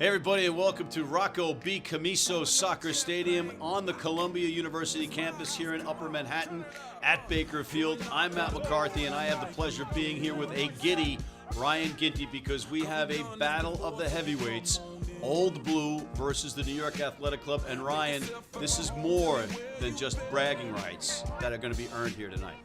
Hey everybody, and welcome to Rocco B. Camiso Soccer Stadium on the Columbia University campus here in Upper Manhattan at Baker Field. I'm Matt McCarthy, and I have the pleasure of being here with a giddy Ryan Ginty because we have a battle of the heavyweights, Old Blue versus the New York Athletic Club. And Ryan, this is more than just bragging rights that are going to be earned here tonight.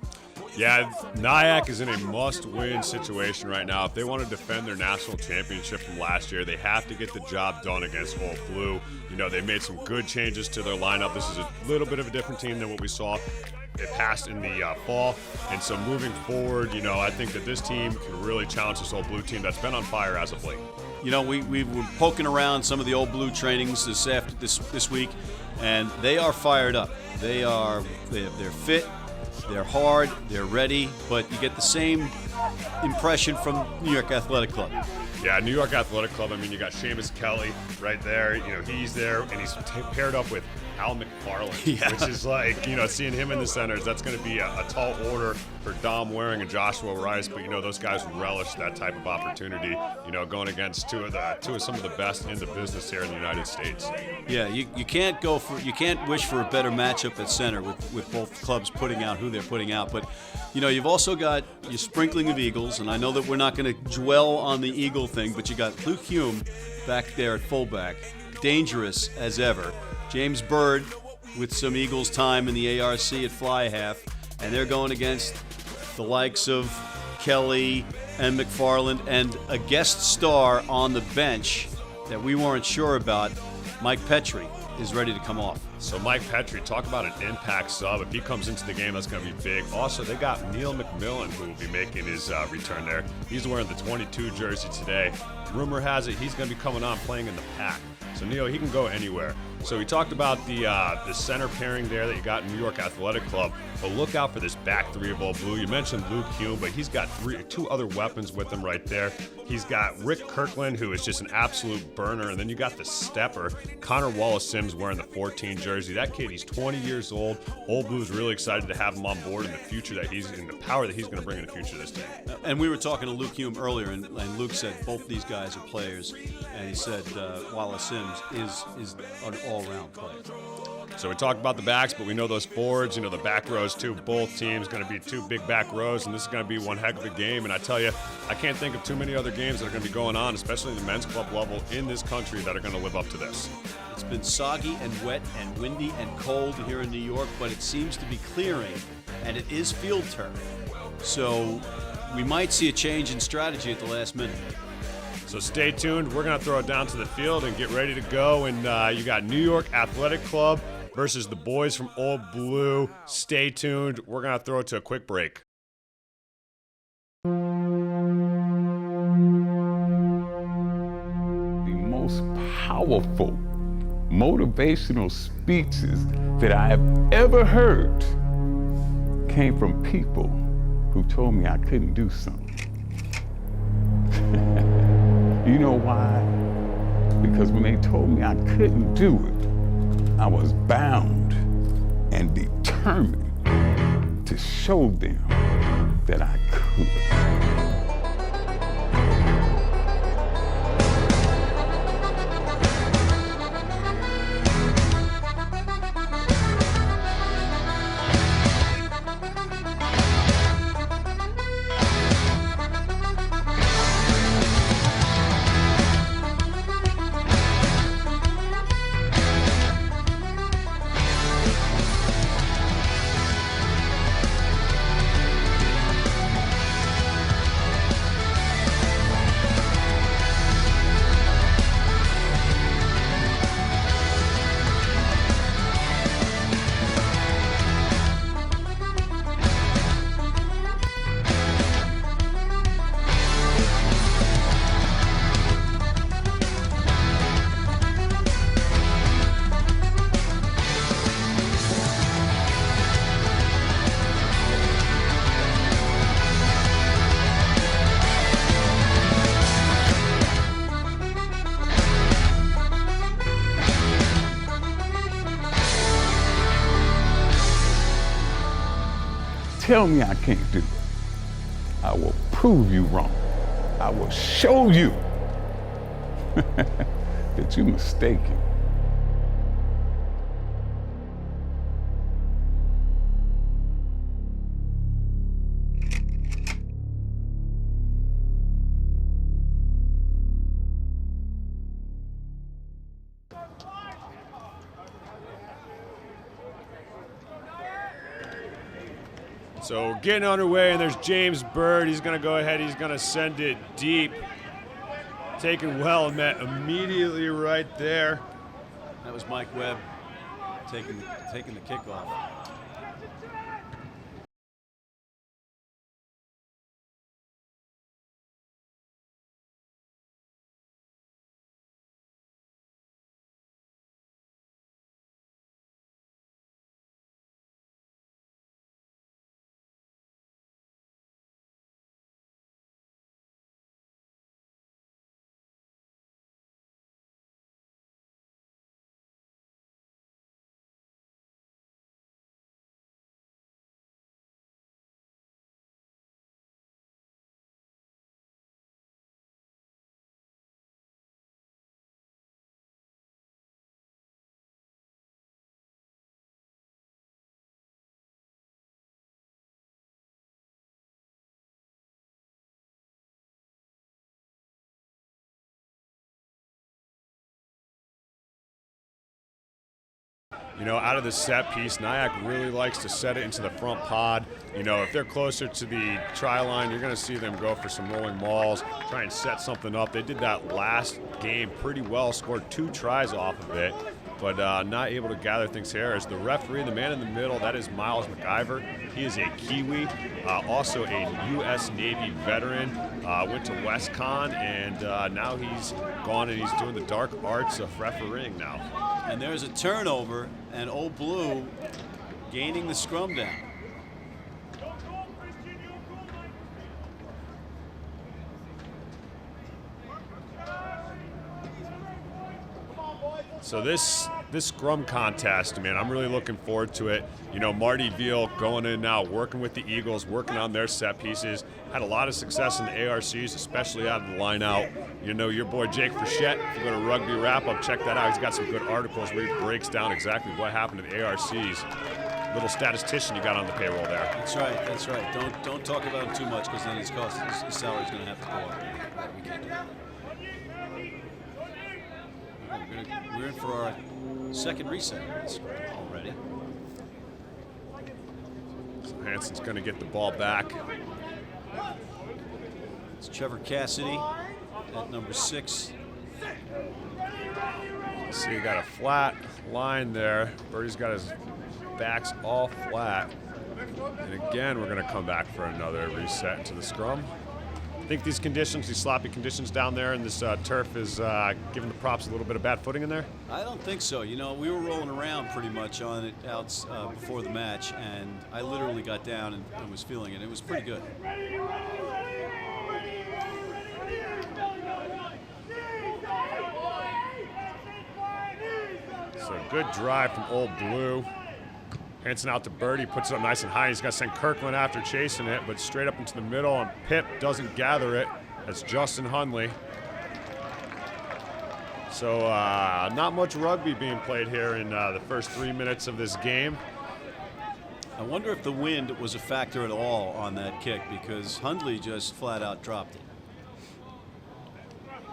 Yeah, NYAC is in a must-win situation right now. If they want to defend their national championship from last year, they have to get the job done against Old Blue. You know, they made some good changes to their lineup. This is a little bit of a different team than what we saw. It passed in the fall, and so moving forward, you know, I think that this team can really challenge this Old Blue team that's been on fire as of late. You know, we were poking around some of the Old Blue trainings this week, and they are fired up. They're fit. They're hard, they're ready, but you get the same impression from New York Athletic Club. Yeah, New York Athletic Club, I mean, you got Seamus Kelly right there. You know, he's there, and he's paired up with Al McFarland, which is like, you know, seeing him in the centers, that's going to be a tall order for Dom Waring and Joshua Rice, but, you know, those guys relish that type of opportunity, you know, going against two of some of the best in the business here in the United States. Yeah, you can't wish for a better matchup at center with both clubs putting out who they're putting out, but, you know, you've also got your sprinkling of Eagles, and I know that we're not going to dwell on the Eagle thing, but you got Luke Hume back there at fullback, dangerous as ever. James Bird with some Eagles time in the ARC at fly half, and they're going against the likes of Kelly and McFarland and a guest star on the bench that we weren't sure about. Mike Petri is ready to come off. So Mike Petri, talk about an impact sub. If he comes into the game, that's going to be big. Also, they got Neil McMillan, who will be making his return there. He's wearing the 22 jersey today. Rumor has it he's going to be coming on playing in the pack. So Neil, he can go anywhere. So we talked about the center pairing there that you got in New York Athletic Club, but look out for this back three of Old Blue. You mentioned Luke Hume, but he's got two other weapons with him right there. He's got Rick Kirkland, who is just an absolute burner, and then you got the stepper, Connor Wallace-Sims, wearing the 14 jersey. That kid, he's 20 years old. Old Blue's really excited to have him on board in the future, that he's in the power that he's going to bring in the future of this team. And we were talking to Luke Hume earlier, and Luke said both these guys are players, and he said Wallace-Sims is an all-around player. So we talked about the backs, but we know those forwards, you know, the back rows too. Both teams going to be two big back rows, and this is going to be one heck of a game. And I tell you, I can't think of too many other games that are going to be going on, especially in the men's club level in this country, that are going to live up to this. It's been soggy and wet and windy and cold here in New York, but it seems to be clearing, and it is field turf. So we might see a change in strategy at the last minute. So stay tuned. We're going to throw it down to the field and get ready to go. And you got New York Athletic Club versus the boys from Old Blue. Stay tuned. We're going to throw it to a quick break. The most powerful motivational speeches that I have ever heard came from people who told me I couldn't do something. You know why? Because when they told me I couldn't do it, I was bound and determined to show them that I could. Tell me I can't do it. I will prove you wrong. I will show you that you're mistaken. So getting underway, and there's James Bird. He's going to go ahead. He's going to send it deep. Taken well and met immediately right there. That was Mike Webb taking the kickoff. You know, out of the set piece, NYAC really likes to set it into the front pod. You know, if they're closer to the try line, you're going to see them go for some rolling mauls, try and set something up. They did that last game pretty well, scored 2 tries off of it, but not able to gather things here. As the referee, the man in the middle, that is Miles McIver. He is a Kiwi, also a U.S. Navy veteran, went to WestCon, and now he's gone and he's doing the dark arts of refereeing now. And there's a turnover, and Old Blue gaining the scrum down. So this scrum contest, man, I'm really looking forward to it. You know, Marty Veal going in now, working with the Eagles, working on their set pieces. Had a lot of success in the ARCs, especially out of the line out. You know, your boy Jake Frechette, if you go to Rugby Wrap-Up, check that out. He's got some good articles where he breaks down exactly what happened to the ARCs. Little statistician you got on the payroll there. That's right, that's right. Don't talk about him too much, because then his salary's going to have to go up. We can't do that. We're in for our second reset already. So Hanson's going to get the ball back. It's Trevor Cassidy at number 6. See, you got a flat line there. Birdie's got his backs all flat. And again, we're going to come back for another reset into the scrum. I think these conditions, these sloppy conditions down there, and this turf is giving the props a little bit of bad footing in there? I don't think so. You know, we were rolling around pretty much on it out before the match, and I literally got down and was feeling it. It was pretty good. So good drive from Old Blue. Hanson out to Birdie, puts it up nice and high. He's got to send Kirkland after chasing it, but straight up into the middle, and Pip doesn't gather it. That's Justin Hundley. So not much rugby being played here in the first 3 minutes of this game. I wonder if the wind was a factor at all on that kick, because Hundley just flat out dropped it.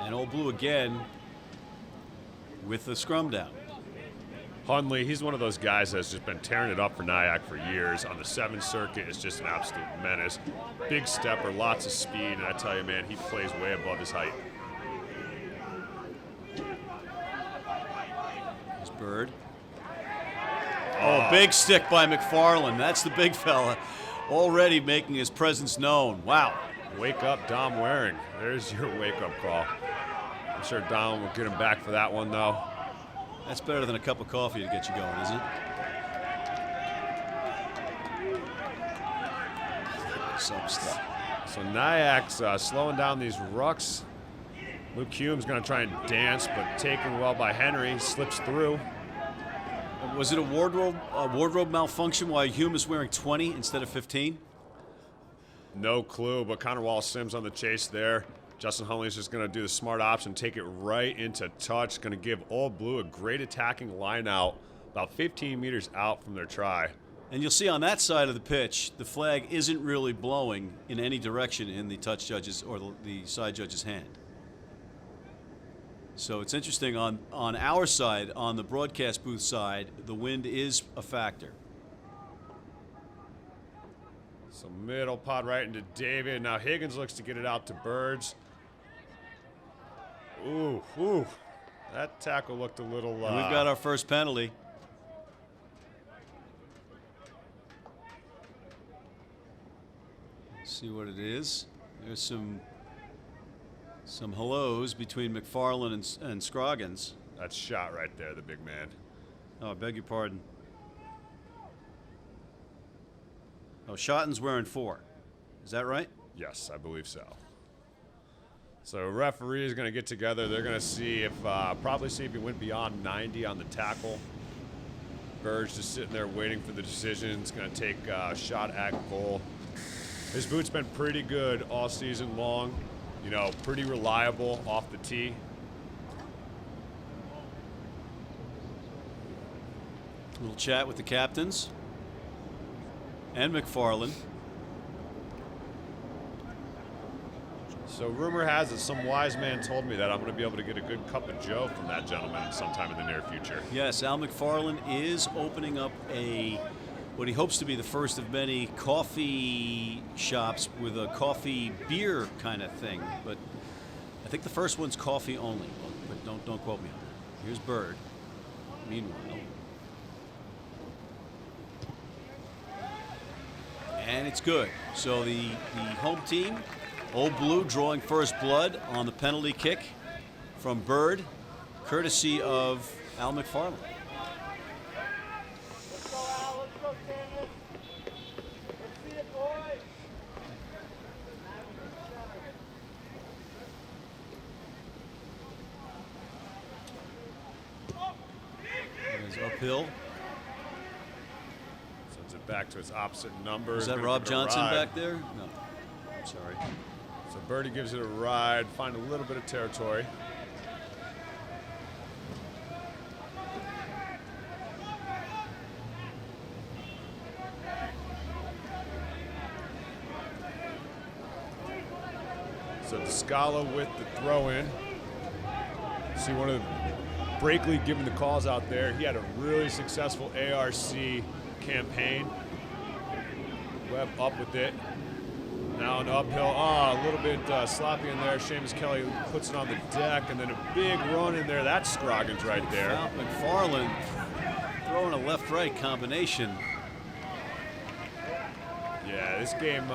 And Old Blue again with the scrum down. Hundley, he's one of those guys that's just been tearing it up for NYAC for years. On the 7th circuit, is just an absolute menace. Big stepper, lots of speed, and I tell you, man, he plays way above his height. There's Bird. Oh, big stick by McFarland. That's the big fella. Already making his presence known. Wow. Wake up, Dom Waring. There's your wake-up call. I'm sure Dom will get him back for that one, though. That's better than a cup of coffee to get you going, isn't it? Some stuff. So NYAC's slowing down these rucks. Luke Hume's going to try and dance, but taken well by Henry. Slips through. Was it a wardrobe malfunction why Hume is wearing 20 instead of 15? No clue, but Connor Wallace Sims on the chase there. Justin Hunley's just going to do the smart option, take it right into touch. Going to give Old Blue a great attacking line out, about 15 meters out from their try. And you'll see on that side of the pitch, the flag isn't really blowing in any direction in the touch judge's or the side judge's hand. So it's interesting, on our side, on the broadcast booth side, the wind is a factor. So middle pod right into David. Now Higgins looks to get it out to Birds. Ooh. That tackle looked a little... And we've got our first penalty. Let's see what it is. There's some hellos between McFarland and Scroggins. That's shot right there, the big man. Oh, I beg your pardon. Oh, Shotton's wearing 4. Is that right? Yes, I believe so. So referee is going to get together. They're going to see if, probably see if he went beyond 90 on the tackle. Burge just sitting there waiting for the decision. He's going to take a shot at goal. His boot's been pretty good all season long. You know, pretty reliable off the tee. A little chat with the captains and McFarland. So rumor has it, some wise man told me that I'm going to be able to get a good cup of joe from that gentleman sometime in the near future. Yes, Al McFarland is opening up what he hopes to be the first of many coffee shops with a coffee beer kind of thing. But I think the first one's coffee only. But don't quote me on that. Here's Bird. Meanwhile. And it's good. So the home team, Old Blue, drawing first blood on the penalty kick from Bird, courtesy of Al McFarland. There's uphill. Sends it back to its opposite number. Is that Rob Johnson back there? No. I'm sorry. So Birdie gives it a ride, find a little bit of territory. So Descala with the throw in. See one of the Brakely giving the calls out there. He had a really successful ARC campaign. Webb up with it. Now an uphill, a little bit sloppy in there. Seamus Kelly puts it on the deck, and then a big run in there. That's Scroggins right there. McFarland throwing a left-right combination. Yeah, this game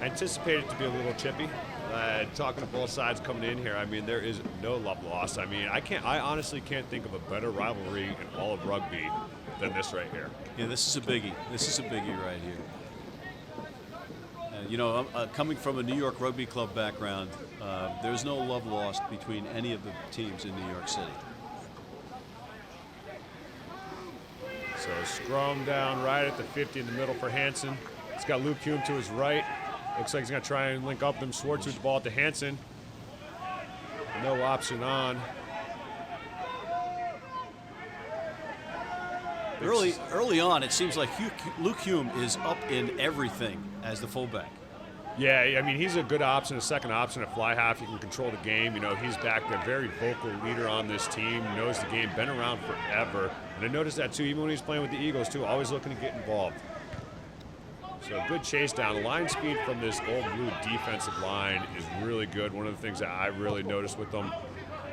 anticipated to be a little chippy. Talking to both sides coming in here, I mean, there is no love lost. I mean, I honestly can't think of a better rivalry in all of rugby than this right here. Yeah, this is a biggie. This is a biggie right here. You know, coming from a New York Rugby Club background, there's no love lost between any of the teams in New York City. So Scrum down right at the 50 in the middle for Hansen. He's got Luke Hume to his right. Looks like he's going to try and link up them. Schwartz with the ball to Hansen. No option on. Early on, it seems like Luke Hume is up in everything as the fullback. Yeah, I mean, he's a good option, a second option at fly half. He can control the game. You know, he's back there, very vocal leader on this team, knows the game, been around forever. And I noticed that, too, even when he's playing with the Eagles, too, always looking to get involved. So good chase down. Line speed from this Old Blue defensive line is really good. One of the things that I really noticed with them.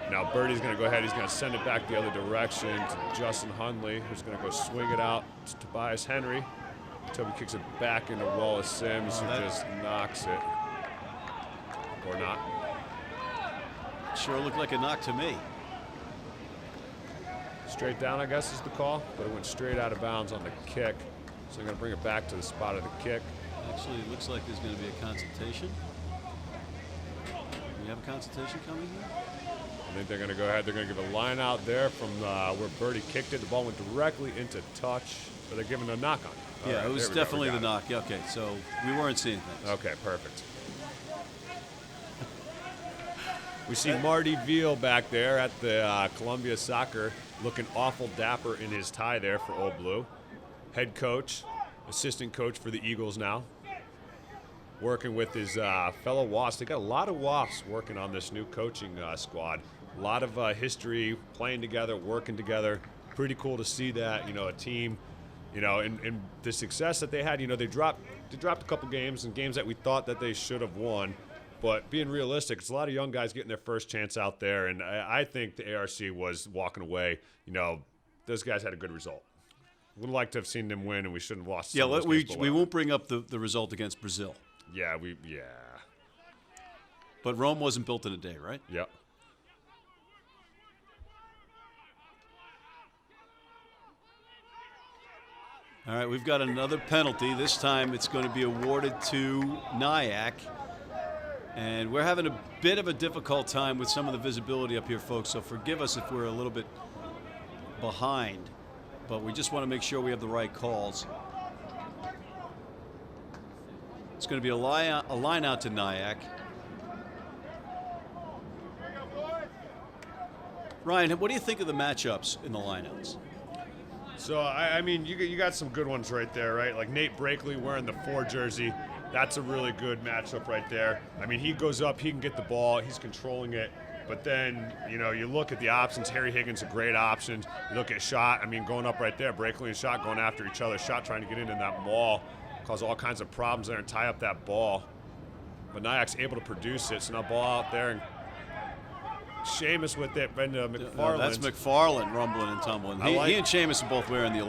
Now Birdie's going to go ahead. He's going to send it back the other direction to Justin Hundley, who's going to go swing it out to Tobias Henry. Toby kicks it back into Wallace Sims, who just knocks it. Or not. Sure looked like a knock to me. Straight down, I guess, is the call. But it went straight out of bounds on the kick. So I'm going to bring it back to the spot of the kick. Actually, it looks like there's going to be a consultation. We have a consultation coming here? I think they're going to go ahead. They're going to give a line out there from where Birdie kicked it. The ball went directly into touch. But they're giving a knock on it. Yeah, it was definitely the knock. Yeah, okay, so we weren't seeing things. Okay, perfect. We see Marty Veal back there at the Columbia Soccer, looking awful dapper in his tie there for Old Blue. Head coach, assistant coach for the Eagles now, working with his fellow WAFs. They got a lot of WAFs working on this new coaching squad. A lot of history, playing together, working together. Pretty cool to see that, a team, and the success that they had. They dropped a couple games and games that we thought that they should have won. But being realistic, it's a lot of young guys getting their first chance out there, and I think the ARC was walking away. Those guys had a good result. Would like to have seen them win, and we shouldn't have lost. Yeah, we won't bring up the result against Brazil. Yeah, But Rome wasn't built in a day, right? Yep. All right, we've got another penalty. This time it's going to be awarded to NYAC. And we're having a bit of a difficult time with some of the visibility up here, folks, so forgive us if we're a little bit behind. But we just want to make sure we have the right calls. It's going to be a line out to NYAC. Ryan, what do you think of the matchups in the lineouts? So, I mean, you got some good ones right there, right? Like Nate Brakely wearing the 4 jersey. That's a really good matchup right there. I mean, he goes up, he can get the ball, he's controlling it. But then, you look at the options. Harry Higgins a great option. You look at Shot. I mean, going up right there, Brakely and Shot going after each other. Shot trying to get into that maul, cause all kinds of problems there and tie up that ball. But NYAC's able to produce it. So now ball out there and Seamus with it, Brenda McFarland. That's McFarland rumbling and tumbling. He and Seamus are both wearing the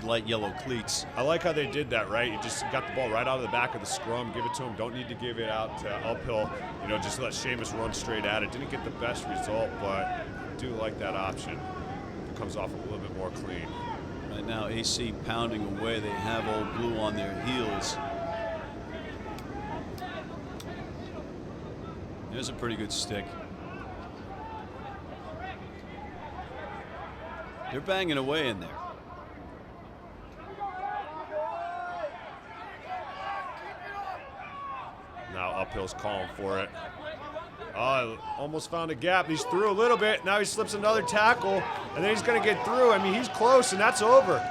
light yellow cleats. I like how they did that, right? You just got the ball right out of the back of the scrum, give it to him. Don't need to give it out to uphill. Just let Seamus run straight at it. Didn't get the best result, but I do like that option. It comes off a little bit more clean. Right now, AC pounding away. They have Old Blue on their heels. There's a pretty good stick. They're banging away in there. Now uphill's calling for it. Oh, almost found a gap. He's through a little bit. Now he slips another tackle, and then he's going to get through. I mean, he's close, and that's over.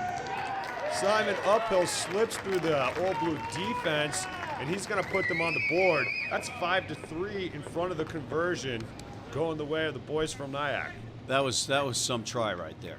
Simon Uphill slips through the Old Blue defense, and he's going to put them on the board. That's 5-3 in front of the conversion, going the way of the boys from NYAC. That was some try right there.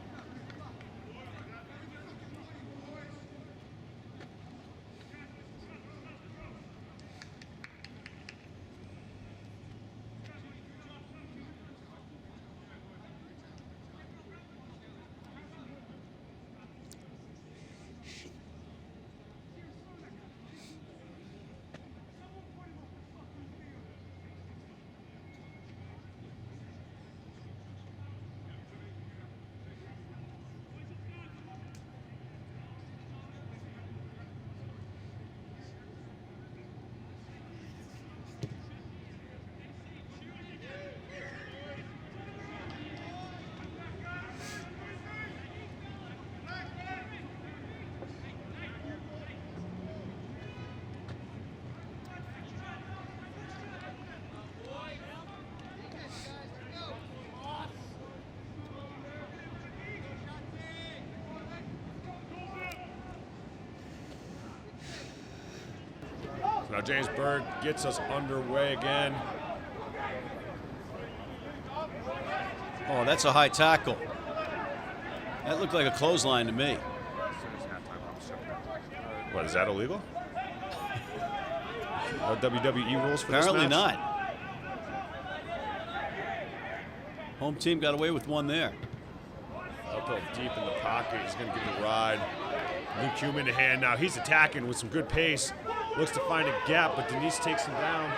Now James Berg gets us underway again. Oh, that's a high tackle. That looked like a clothesline to me. What, is that illegal? No WWE rules for Apparently this match? not. Home team got away with one there. Uphill deep in the pocket. He's going to give it a ride. Luke Hume in the hand now. He's attacking with some good pace. Looks to find a gap, but Denise takes him down.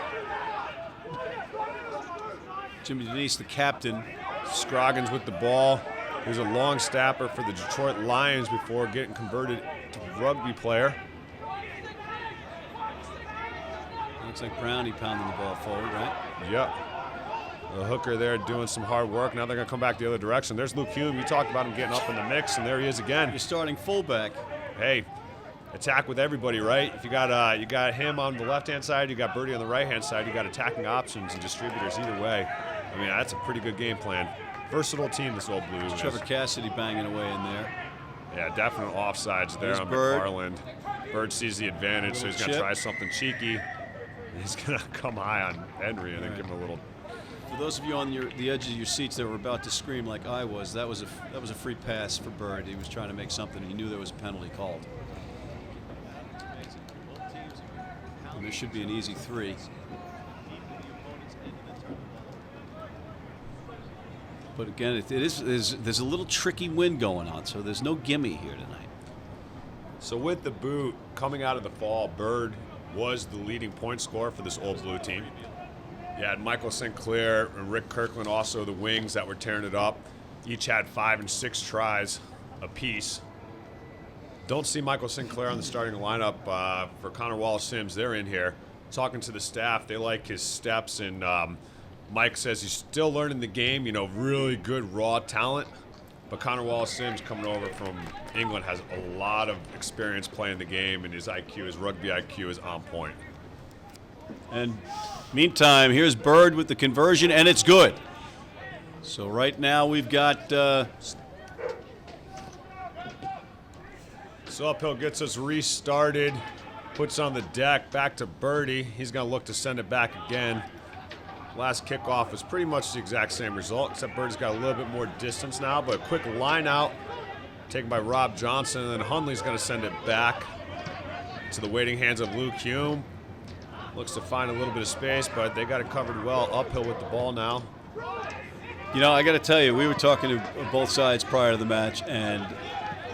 Jimmy Denise, the captain. Scroggins with the ball. Here's a long snapper for the Detroit Lions before getting converted to rugby player. Looks like Brownie pounding the ball forward, right? Yep. The hooker there doing some hard work. Now they're going to come back the other direction. There's Luke Hume. You talked about him getting up in the mix, and there he is again. You're starting fullback. Hey, attack with everybody, right? If you got him on the left-hand side, you got Birdie on the right-hand side, you got attacking options and distributors either way. I mean, that's a pretty good game plan. Versatile team, this Old Blue. Trevor Cassidy banging away in there. Yeah, definite offsides there on McFarland. Bird sees the advantage, so he's going to try something cheeky. He's going to come high on Henry and then give him a little. For those of you on the edge of your seats that were about to scream like I was, that was a free pass for Bird. He was trying to make something. He knew there was a penalty called. And this should be an easy 3. But again, there's a little tricky wind going on, so there's no gimme here tonight. So with the boot coming out of the fall, Bird was the leading point scorer for this Old Blue team. You had Michael Sinclair and Rick Kirkland, also the wings that were tearing it up. Each had 5 and 6 tries apiece. Don't see Michael Sinclair on the starting lineup for Connor Wallace-Sims. They're in here. Talking to the staff, they like his steps, and Mike says he's still learning the game, you know, really good raw talent. But Connor Wallace-Sims coming over from England has a lot of experience playing the game, and his rugby IQ is on point. And meantime, here's Bird with the conversion, and it's good. So right now we've got... So uphill gets us restarted, puts on the deck, back to Birdie. He's going to look to send it back again. Last kickoff was pretty much the exact same result, except Birdie's got a little bit more distance now, but a quick line out taken by Rob Johnson, and then Hundley's going to send it back to the waiting hands of Luke Hume. Looks to find a little bit of space, but they got it covered well uphill with the ball now. You know, I got to tell you, we were talking to both sides prior to the match, and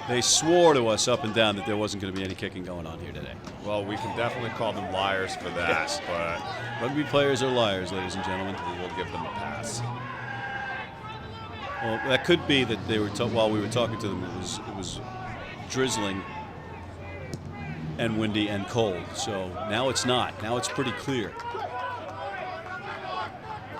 they swore to us up and down that there wasn't going to be any kicking going on here today. Well, we can definitely call them liars for that, Yes. But Rugby players are liars, ladies and gentlemen. we will give them a pass. Well, that could be that they were while we were talking to them, it was drizzling and windy and cold. So now it's not. Now it's pretty clear.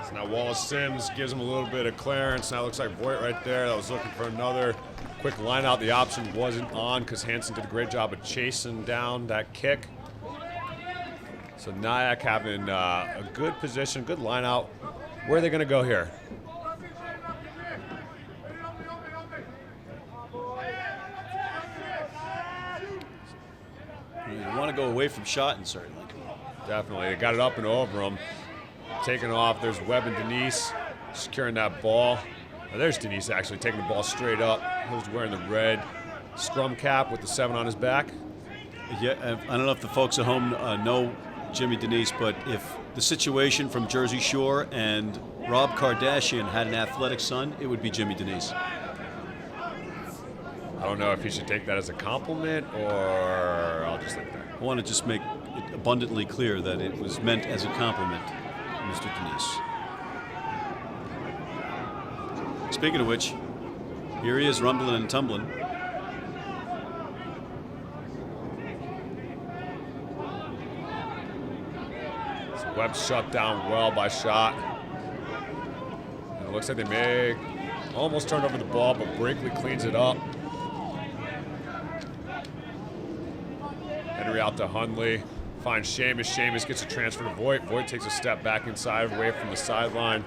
So now Wallace-Sims gives him a little bit of clearance. Now it looks like Voigt right there that was looking for another quick line out. The option wasn't on because Hansen did a great job of chasing down that kick. So NYAC having a good position, good line out. Where are they going to go here? You want to go away from Schotten, certainly. Definitely. They got it up and over him. Taking off. There's Webb and Denise securing that ball. Now there's Denise actually taking the ball straight up. Who's wearing the red scrum cap with the 7 on his back? Yeah, I don't know if the folks at home know Jimmy Denise, but if the situation from Jersey Shore and Rob Kardashian had an athletic son, it would be Jimmy Denise. I don't know if he should take that as a compliment or I'll just leave it there. I want to just make it abundantly clear that it was meant as a compliment, Mr. Denise. Speaking of which, here he is rumbling and tumbling. So Webb shut down well by Schott. And it looks like they may almost turn over the ball, but Brinkley cleans it up. Henry out to Hundley. Finds Seamus. Seamus gets a transfer to Voigt. Voigt takes a step back inside, away from the sideline.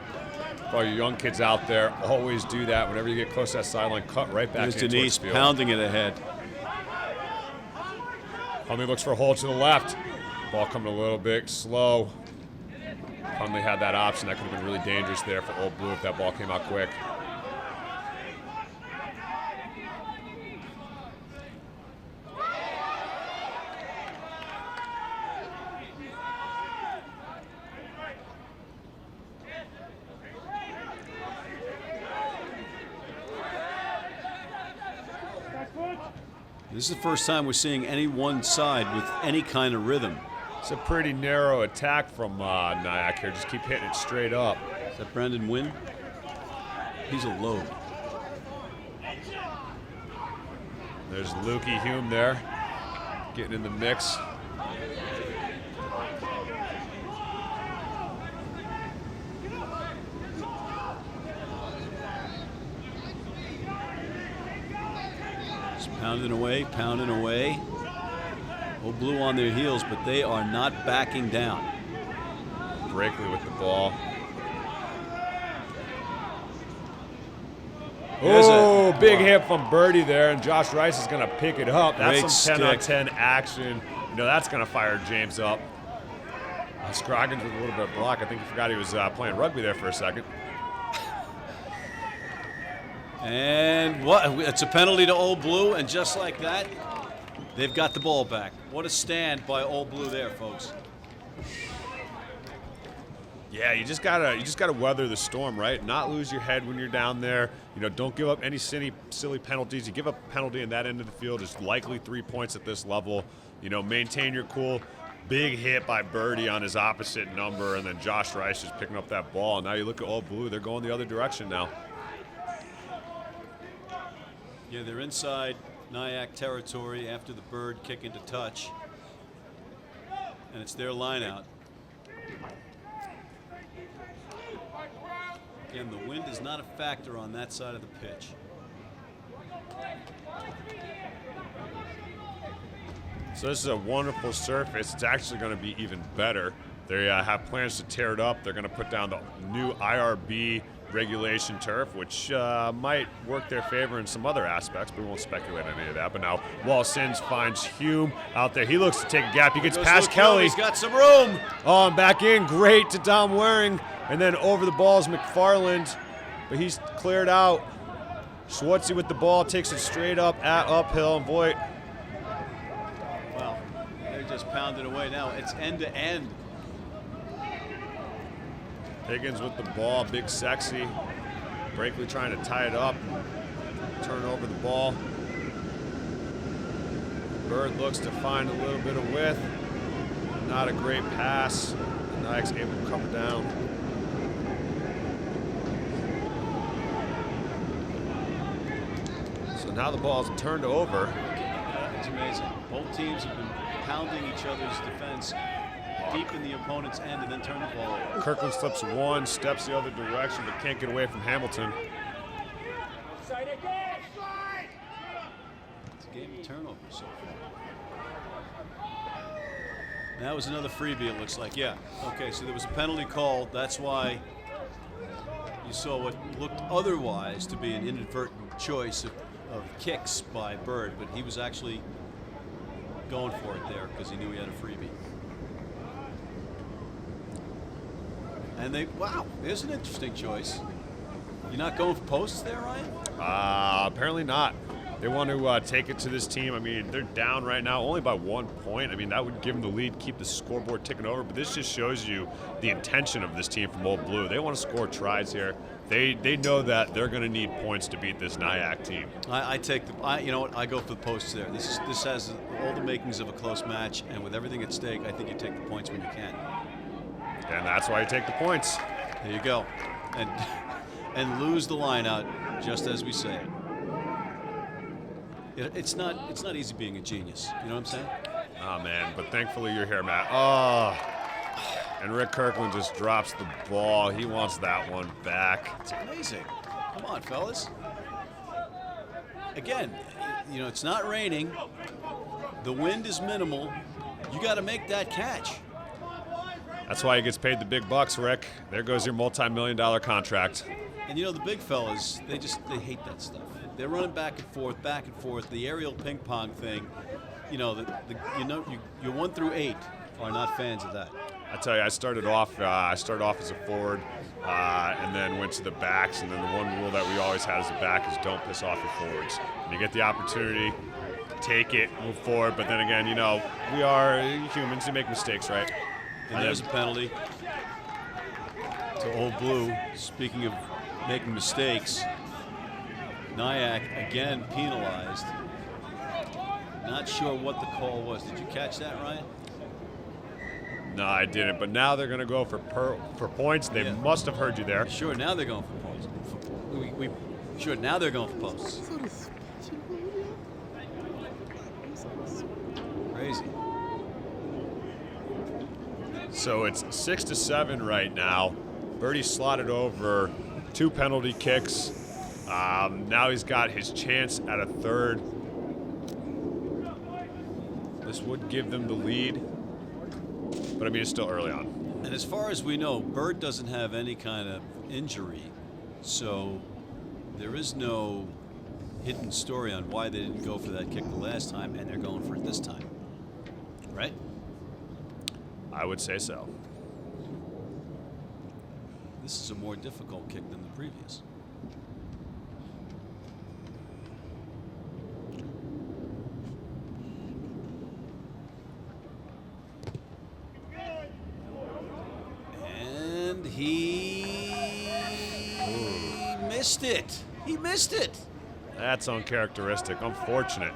For all you young kids out there, always do that. Whenever you get close to that sideline, cut right back There's into Denise field. pounding it ahead. Hundley looks for a hole to the left. Ball coming a little bit slow. Hundley had that option. That could have been really dangerous there for Old Blue if that ball came out quick. This is the first time we're seeing any one side with any kind of rhythm. It's a pretty narrow attack from NYAC here. Just keep hitting it straight up. Is that Brandon Wynn? He's a load. There's Lukey Hume there, getting in the mix. Pounding away, pounding away. Old Blue on their heels, but they are not backing down. Brinkley with the ball. Oh, big hit from Birdie there, and Josh Rice is going to pick it up. That's Great some 10 on stick. 10 action. You know, that's going to fire James up. Scroggins with a little bit of block. I think he forgot he was playing rugby there for a second. And what? It's a penalty to Old Blue, and just like that, they've got the ball back. What a stand by Old Blue there, folks. Yeah, you just gotta weather the storm, right? Not lose your head when you're down there. You know, don't give up any silly penalties. You give up a penalty in that end of the field, it's likely 3 points at this level. You know, maintain your cool. Big hit by Birdie on his opposite number, and then Josh Rice is picking up that ball. And now you look at Old Blue; they're going the other direction now. Yeah, they're inside NYAC territory after the Bird kick into touch, and it's their line out. Again, the wind is not a factor on that side of the pitch. So this is a wonderful surface. It's actually going to be even better. They have plans to tear it up. They're going to put down the new IRB regulation turf, which might work their favor in some other aspects, but we won't speculate on any of that. But now Wall-Sins finds Hume out there. He looks to take a gap. He gets past Luke Kelly. Hume. He's got some room. Oh, and back in. Great to Dom Waring. And then over the ball is McFarland, but he's cleared out. Schwartzy with the ball takes it straight up at uphill, and boy. Wow, they're just pounding away now. It's end to end. Higgins with the ball, big sexy. Brakely trying to tie it up, turn over the ball. Bird looks to find a little bit of width. Not a great pass. NYAC's able to cover down. So now the ball's turned over. It's amazing. Both teams have been pounding each other's defense deep in the opponent's end and then turn the ball over. Kirkland slips one, steps the other direction, but can't get away from Hamilton. It's a game of turnovers so far. And that was another freebie, it looks like. Yeah. Okay, so there was a penalty called. That's why you saw what looked otherwise to be an inadvertent choice of kicks by Bird, but he was actually going for it there because he knew he had a freebie. And wow, there's an interesting choice. You're not going for posts there, Ryan? Apparently not. They want to take it to this team. I mean, they're down right now only by 1 point. I mean, that would give them the lead, keep the scoreboard ticking over. But this just shows you the intention of this team from Old Blue. They want to score tries here. They know that they're going to need points to beat this NYAC team. I take the. You know what? I go for the posts there. This has all the makings of a close match, and with everything at stake, I think you take the points when you can. And that's why you take the points. There you go, and lose the line out just as we say it. It's not easy being a genius. You know what I'm saying? Oh man, but thankfully you're here, Matt. Oh, and Rick Kirkland just drops the ball. He wants that one back. It's amazing. Come on, fellas. Again, you know, it's not raining. The wind is minimal. You got to make that catch. That's why he gets paid the big bucks, Rick. There goes your multi-million-dollar contract. And you know, the big fellas, they hate that stuff. They're running back and forth. The aerial ping pong thing, you know, your 1 through 8 are not fans of that. I tell you, I started off as a forward, and then went to the backs. And then the one rule that we always had as a back is don't piss off your forwards. When you get the opportunity, take it, move forward. But then again, you know, we are humans. We make mistakes, right? And there's a penalty to Old Blue. Speaking of making mistakes, NYAC again penalized. Not sure what the call was. Did you catch that, Ryan? No, I didn't. But now they're going to go for points. They must have heard you there. Sure, now they're going for points. Sure, now they're going for posts. Crazy. So it's 6-7 right now. Birdie slotted over 2 penalty kicks. Now he's got his chance at a third. This would give them the lead, but I mean, it's still early on. And as far as we know, Bird doesn't have any kind of injury, so there is no hidden story on why they didn't go for that kick the last time, and they're going for it this time. Right? I would say so. This is a more difficult kick than the previous. And he missed it. He missed it. That's uncharacteristic. Unfortunate.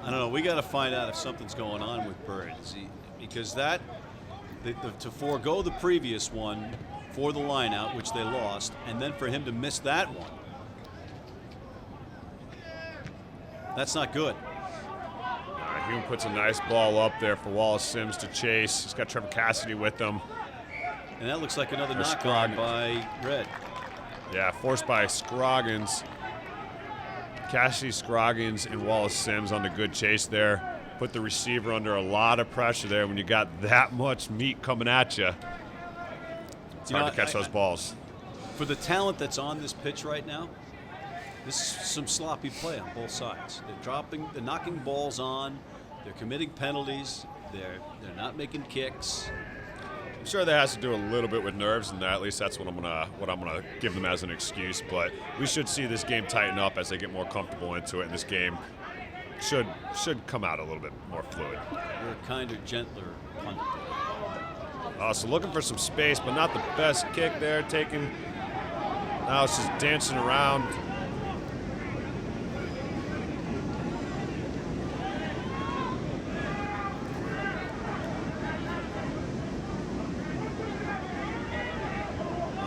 I don't know. We got to find out if something's going on with Bird. Because that, to forego the previous one for the line out, which they lost, and then for him to miss that one, that's not good. Hume puts a nice ball up there for Wallace Sims to chase. He's got Trevor Cassidy with him. And that looks like another There's knock-on Scroggins. by Red. Yeah, forced by Scroggins. Cassidy, Scroggins, and Wallace Sims on the good chase there. Put the receiver under a lot of pressure there when you got that much meat coming at you. It's hard to catch those balls. For the talent that's on this pitch right now, this is some sloppy play on both sides. They're knocking balls on, they're committing penalties, they're not making kicks. I'm sure that has to do a little bit with nerves, and at least that's what I'm gonna give them as an excuse. But we should see this game tighten up as they get more comfortable into it, and this game should come out a little bit more fluid. You're a kinder, gentler pundit. So looking for some space, but not the best kick there. Taking now it's just dancing around.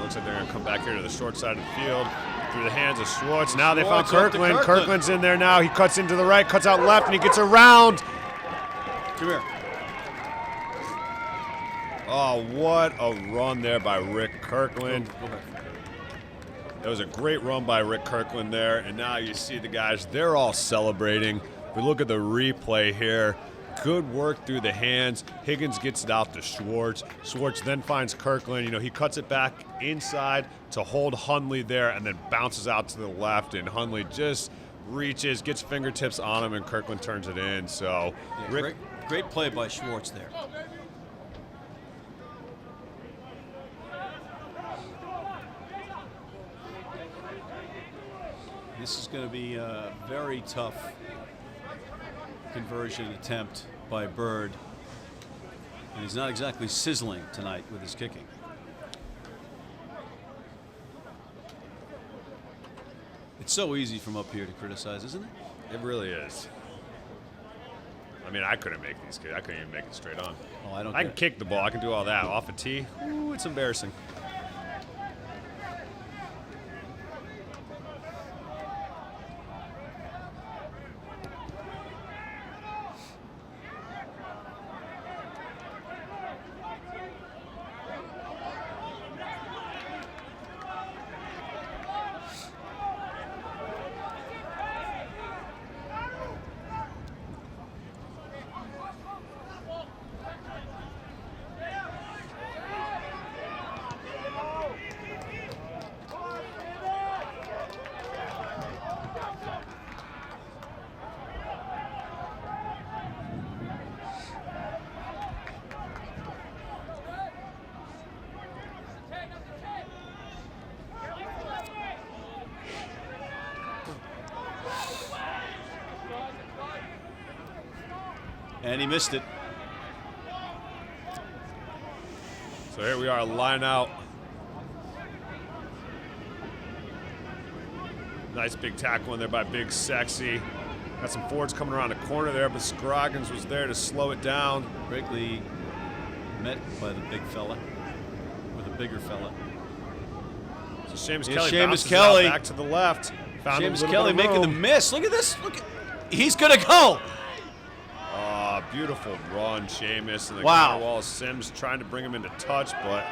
Looks like they're going to come back here to the short side of the field through the hands of Schwartz. Now they found Kirkland. Kirkland's in there now. He cuts into the right, cuts out left, and he gets around. Come here. Oh, what a run there by Rick Kirkland. Go back. That was a great run by Rick Kirkland there, and now you see the guys, they're all celebrating. If we look at the replay here, good work through the hands. Higgins gets it out to Schwartz. Schwartz then finds Kirkland. He cuts it back inside to hold Hundley there and then bounces out to the left, and Hundley just reaches, gets fingertips on him, and Kirkland turns it in. So, Yeah, great play by Schwartz there. This is going to be a very tough conversion attempt by Bird. And he's not exactly sizzling tonight with his kicking. It's so easy from up here to criticize, isn't it? it really is. I mean, I couldn't make these kicks. I couldn't even make it straight on. Oh, I don't I get can kick the ball. I can do all that. Off a tee, ooh, it's embarrassing. And he missed it. So here we are, line out. Nice big tackle in there by Big Sexy. Got some forwards coming around the corner there, but Scroggins was there to slow it down. Wrigley met by the big fella, or the bigger fella. So Seamus Yeah, Kelly Seamus bounces Kelly. out back to the left. Found a James little Kelly bit of making the room. miss. Look at this. Look at, he's gonna go. Beautiful run, Seamus. And the Wow. counter wall, Sims trying to bring him into touch, but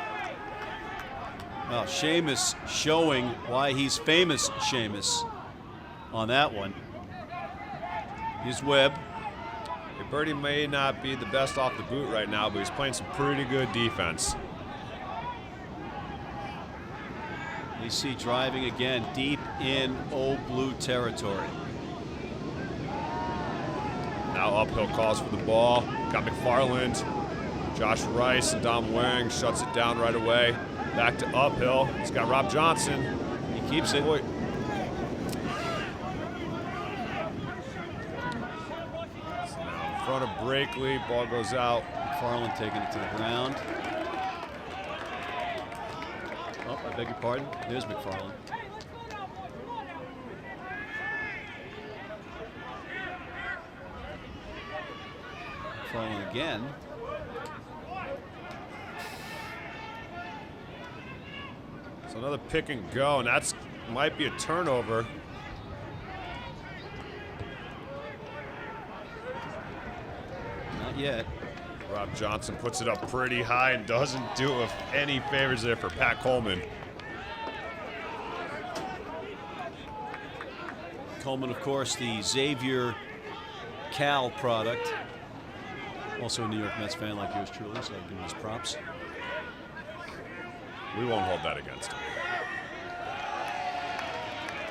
Well, Seamus showing why he's famous, Seamus, on that one. Here's Webb. Birdie may not be the best off the boot right now, but he's playing some pretty good defense. They see driving again deep in Old Blue territory. Now uphill calls for the ball. Got McFarland. Josh Rice and Dom Waring shuts it down right away. Back to uphill. He's got Rob Johnson. He keeps it. Boy. Now in front of Brakely. Ball goes out. McFarland taking it to the ground. Oh, I beg your pardon. There's McFarland. McFarland again. So another pick and go, and that's might be a turnover. Not yet. Rob Johnson puts it up pretty high and doesn't do any favors there for Pat Coleman. Coleman, of course, the Xavier Cal product. Also a New York Mets fan like yours truly, so I give him his props. We won't hold that against him.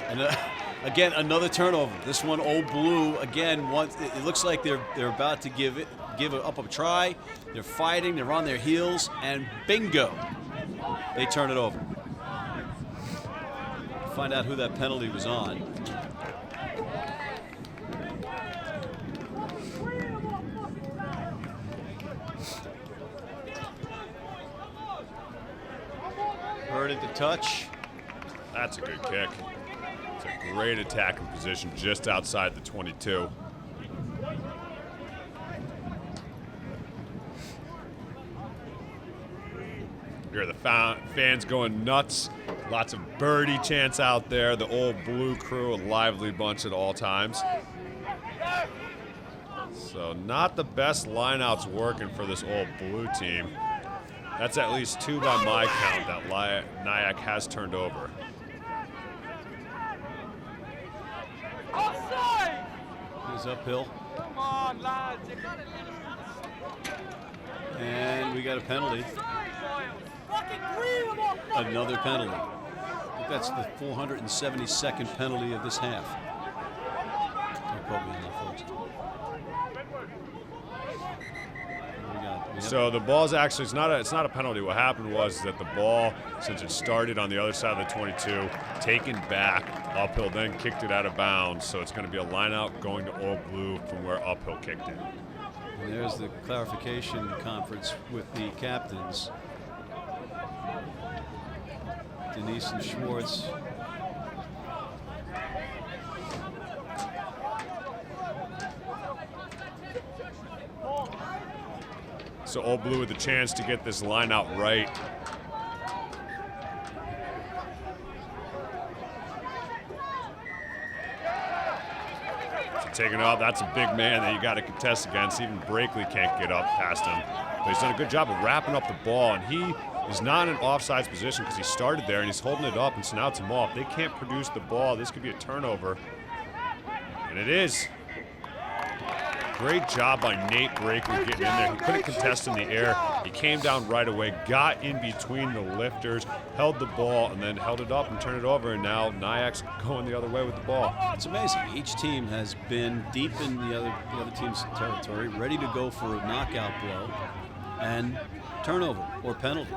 And again, another turnover. This one, Old Blue, again, it looks like they're about to give up a try. They're fighting, they're on their heels, and bingo, they turn it over. Find out who that penalty was on. Hurt at the touch. That's a good kick. It's a great attacking position just outside the 22. Here the fans going nuts. Lots of birdie chants out there. The Old Blue crew, a lively bunch at all times. So not the best lineouts working for this Old Blue team. That's at least 2 by my count that NYAC has turned over. Offside! He's uphill. Come on, lads. You gotta And we got a penalty. Another penalty. I think that's the 472nd penalty of this half. Don't quote me on that, folks. So the ball's actually, it's not a penalty. What happened was that the ball, since it started on the other side of the 22, taken back uphill, then kicked it out of bounds. So it's going to be a line out going to Old Blue from where uphill kicked it. And there's the clarification conference with the captains. Denise and Schwartz. So Old Blue with a chance to get this line out right. So taking it off, that's a big man that you got to contest against. Even Brakely can't get up past him. But he's done a good job of wrapping up the ball, and he is not in an offsides position because he started there and he's holding it up, and so now it's a ball. If they can't produce the ball, this could be a turnover. And it is. Great job by Nate Brakely getting in there. He couldn't contest in the air. He came down right away, got in between the lifters, held the ball, and then held it up and turned it over, and now NYAC's going the other way with the ball. It's amazing. Each team has been deep in the other team's territory, ready to go for a knockout blow and turnover or penalty.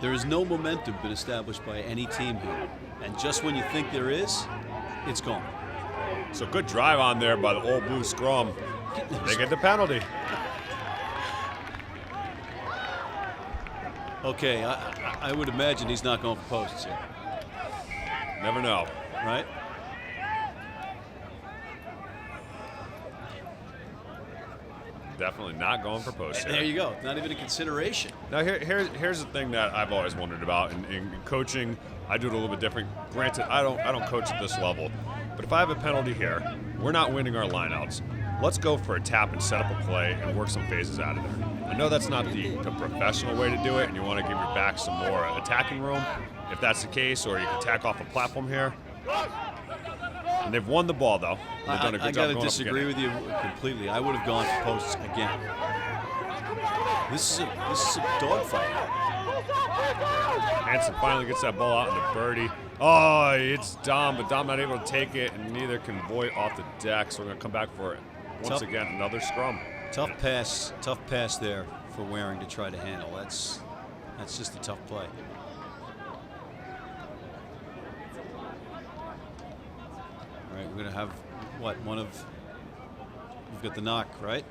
There is no momentum been established by any team here. And just when you think there is, it's gone. So good drive on there by the Old Blue scrum. They get the penalty. Okay, I would imagine he's not going for posts here. Never know. Right? Definitely not going for posts here. There you go. Not even a consideration. Now here's the thing that I've always wondered about in coaching. I do it a little bit different. Granted, I don't coach at this level, but if I have a penalty here, we're not winning our lineouts. Let's go for a tap and set up a play and work some phases out of there. I know that's not the professional way to do it, and you want to give your back some more attacking room, if that's the case, or you can tack off a platform here. And they've won the ball, though. They've done a good job. I got to disagree with you completely. I would have gone for posts again. This is a dogfight. Hansen finally gets that ball out into Birdie. Oh, it's Dom, but Dom not able to take it, and neither can Voigt off the deck. So we're going to come back for it. Once again, another scrum. Tough pass there for Waring to try to handle. That's just a tough play. All right, we're going to have, we've got the knock, right?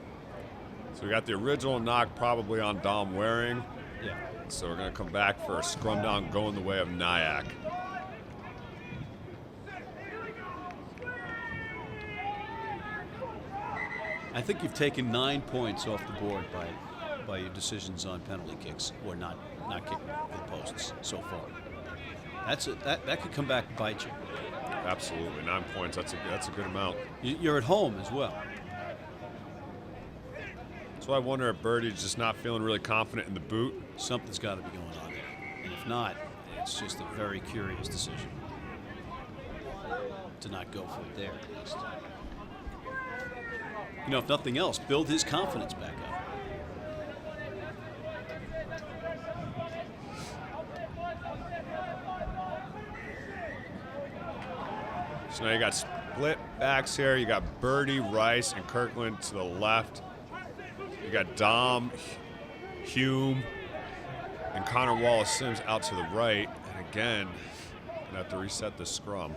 So we got the original knock probably on Dom Waring. Yeah. So we're going to come back for a scrum down going the way of NYAC. I think you've taken 9 points off the board by your decisions on penalty kicks or not kicking the posts so far. That could come back and bite you. Absolutely, 9 points. That's a good amount. You're at home as well. So I wonder if Birdie's just not feeling really confident in the boot. Something's got to be going on there, and if not, it's just a very curious decision to not go for it there. At least. You know, if nothing else, build his confidence back up. So now you got split backs here. You got Birdie, Rice, and Kirkland to the left. You got Dom, Hume, and Connor Wallace-Sims out to the right. And again, gonna have to reset the scrum.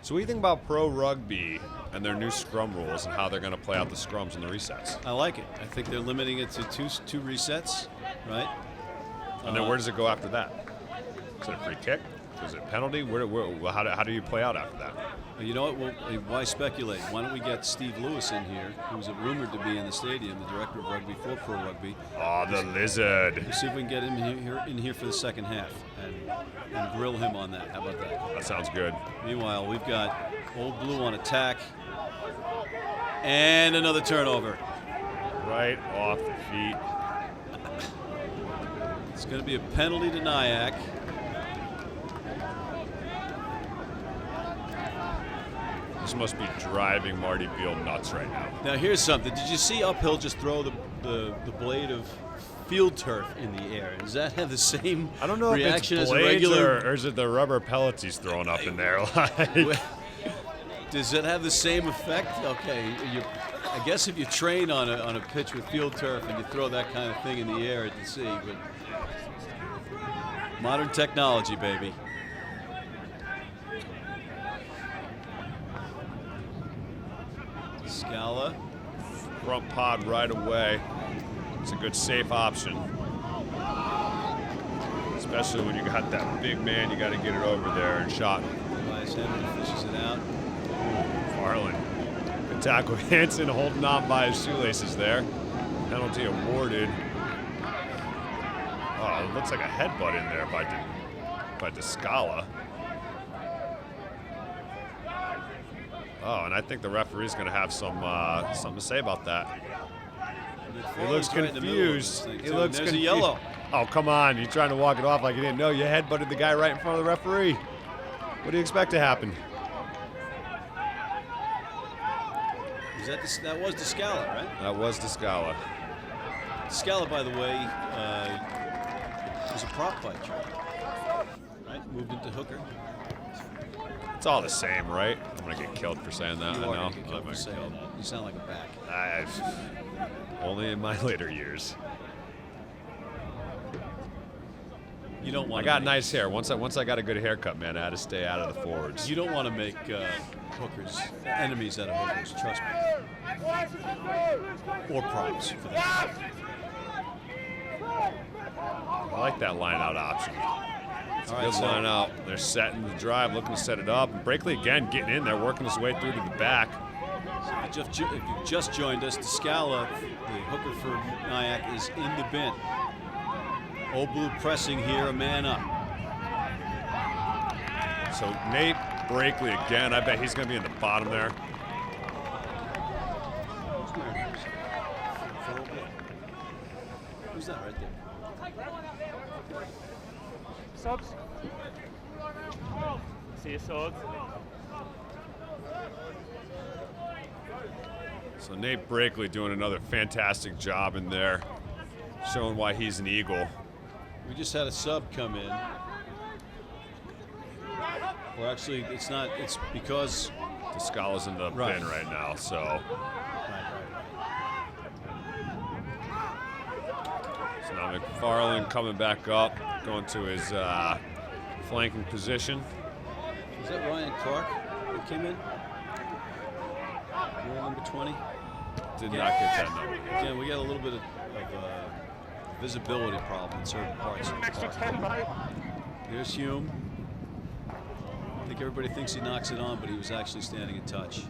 So what do you think about pro rugby and their new scrum rules and how they're going to play out the scrums and the resets? I like it. I think they're limiting it to two resets, right? And then where does it go after that? Is it a free kick? Is it a penalty? How do you play out after that? Well, you know what? Well, why speculate? Why don't we get Steve Lewis in here, who's rumored to be in the stadium, the director of rugby for Pro Rugby. Oh, the lizard. We'll see if we can get him in here for the second half and grill him on that. How about that? That sounds good. Meanwhile, we've got Old Blue on attack. And another turnover. Right off the feet. It's going to be a penalty to NYAC. This must be driving Marty Beal nuts right now. Now here's something. Did you see Uphill just throw the blade of field turf in the air? Does that have the same I don't know reaction if it's as a blades regular? or is it the rubber pellets he's throwing up in there? Like, does it have the same effect? Okay, I guess if you train on a pitch with field turf and you throw that kind of thing in the air at the sea, but modern technology, baby. Scala. front pod right away. It's a good safe option. Especially when you got that big man, you got to get it over there and shot. Elias Henry fishes it out. Farland. Good tackle. Hansen holding on by his shoelaces there. Penalty awarded. Oh, it looks like a headbutt in there by Descala. Oh, and I think the referee's going to have something to say about that. He looks confused. He looks There's confused. a yellow. Oh, come on. You're trying to walk it off like you didn't know. You headbutted the guy right in front of the referee. What do you expect to happen? That was Descala, right? That was Descala. Descala, by the way, was a prop fighter. Right? Moved into hooker. It's all the same, right? I'm going to get killed for saying that. You I are know. gonna get killed for saying that. You sound like a back. Only in my later years. You don't want. I got nice hair. Once I got a good haircut, man, I had to stay out of the forwards. You don't want to make hookers enemies out of hookers. Trust me. Or props for that. I like that line out option. It's a good line out. They're setting the drive, looking to set it up. And Brakely again getting in there, working his way through to the back. So if you just joined us, Descala, the hooker for NYAC, is in the bin. Old Blue pressing here, a man up. So Nate Brakely again. I bet he's going to be in the bottom there. Who's that right there? Subs. See your swords. So Nate Brakely doing another fantastic job in there, showing why he's an Eagle. We just had a sub come in. Well, actually, it's not. It's because Scala's in the Right. pin right now, so. So now McFarland coming back up, going to his flanking position. Is that Ryan Clark that came in? Rule number 20. Did not get that number. Again, we got a little bit of visibility problem in certain parts of the park. Here's Hume. I think everybody thinks he knocks it on, but he was actually standing in touch.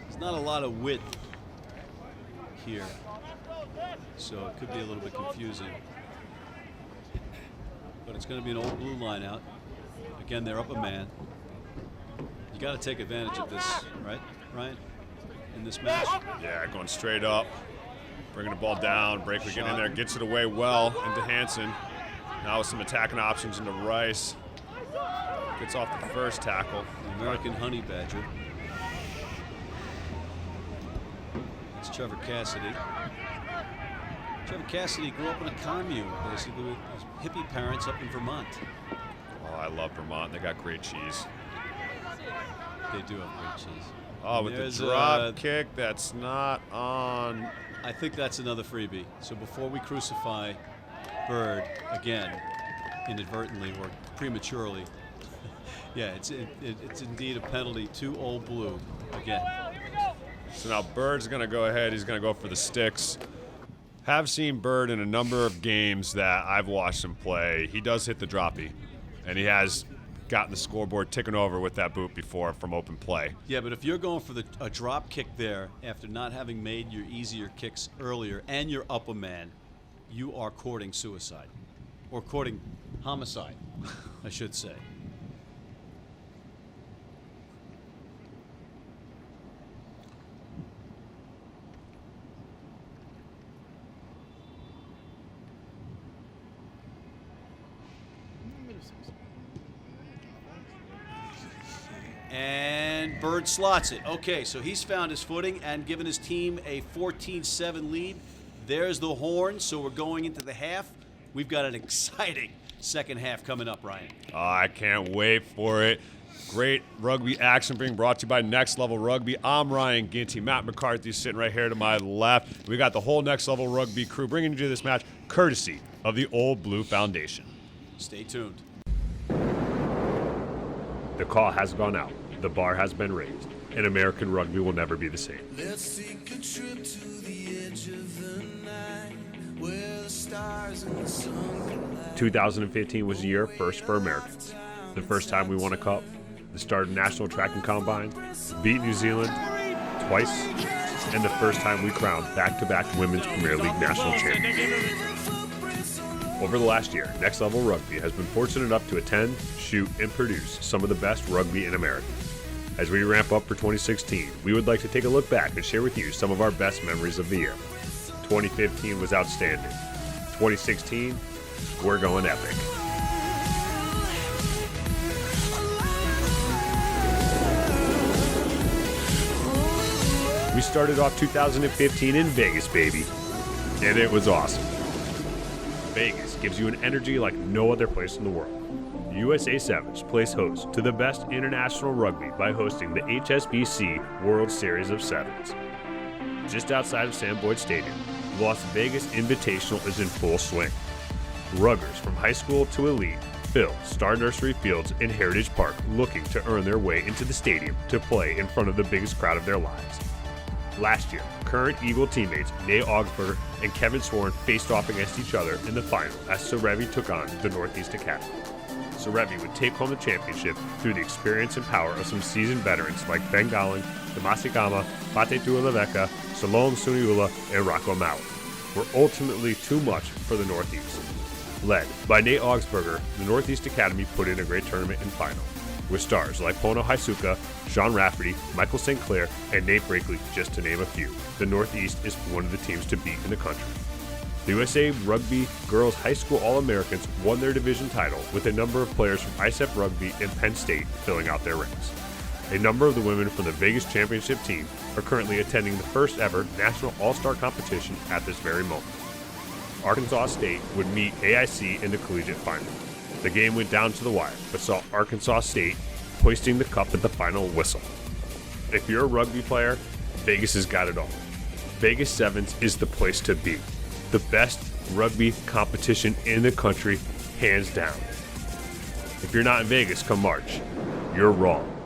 There's not a lot of width here, so it could be a little bit confusing. But it's going to be an old blue line out. Again, they're up a man. You got to take advantage of this, right, Ryan? In this match. Yeah, going straight up, bringing the ball down. Breakley getting in there, gets it away well into Hansen. Now with some attacking options into Rice. Gets off the first tackle. The American Honey Badger. It's Trevor Cassidy. Trevor Cassidy grew up in a commune, basically, with his hippie parents up in Vermont. Oh, I love Vermont. They got great cheese. They do have great cheese. Oh, with the drop kick, that's not on. I think that's another freebie. So before we crucify Bird again, inadvertently or prematurely, yeah, it's indeed a penalty to Old Blue again. So now Bird's going to go ahead. He's going to go for the sticks. Have seen Bird in a number of games that I've watched him play. He does hit the droppy, and he has gotten the scoreboard ticking over with that boot before from open play. Yeah, but if you're going for a drop kick there after not having made your easier kicks earlier and you're up a man, you are courting suicide. Or courting homicide, I should say. And Bird slots it. Okay, so he's found his footing and given his team a 14-7 lead. There's the horn, so we're going into the half. We've got an exciting second half coming up, Ryan. Oh, I can't wait for it. Great rugby action being brought to you by Next Level Rugby. I'm Ryan Ginty. Matt McCarthy sitting right here to my left. We got the whole Next Level Rugby crew bringing you to this match courtesy of the Old Blue Foundation. Stay tuned. The call has gone out. The bar has been raised. And American rugby will never be the same. Let's take a trip to the edge of the night, where the stars and the sun collide. 2015 was the year first for Americans. The first time we won a cup, the start of National Track and Combine, beat New Zealand twice, and the first time we crowned back-to-back Women's Premier League national champions. Over the last year, Next Level Rugby has been fortunate enough to attend, shoot, and produce some of the best rugby in America. As we ramp up for 2016, we would like to take a look back and share with you some of our best memories of the year. 2015 was outstanding. 2016, we're going epic. We started off 2015 in Vegas, baby, and it was awesome. Vegas gives you an energy like no other place in the world. USA Sevens plays host to the best international rugby by hosting the HSBC World Series of Sevens. Just outside of Sam Boyd Stadium, the Las Vegas Invitational is in full swing. Ruggers from high school to elite fill Star Nursery Fields in Heritage Park looking to earn their way into the stadium to play in front of the biggest crowd of their lives. Last year, current Eagle teammates Nate Augsburger and Kevin Sworn faced off against each other in the final as Sorevi took on the Northeast Academy. Sorevi would take home the championship through the experience and power of some seasoned veterans like Ben Golling, Damasi Gama, Pate Tuoleveka, Salom Suniula, and Rocco Mauer were ultimately too much for the Northeast. Led by Nate Augsburger, the Northeast Academy put in a great tournament and final, with stars like Pono Haisuka, Sean Rafferty, Michael St. Clair, and Nate Breakley, just to name a few. The Northeast is one of the teams to beat in the country. The USA Rugby Girls High School All-Americans won their division title with a number of players from ISEP Rugby and Penn State filling out their ranks. A number of the women from the Vegas Championship team are currently attending the first ever National All-Star competition at this very moment. Arkansas State would meet AIC in the collegiate final. The game went down to the wire, but saw Arkansas State hoisting the cup at the final whistle. If you're a rugby player, Vegas has got it all. Vegas Sevens is the place to be. The best rugby competition in the country, hands down. If you're not in Vegas come March, you're wrong.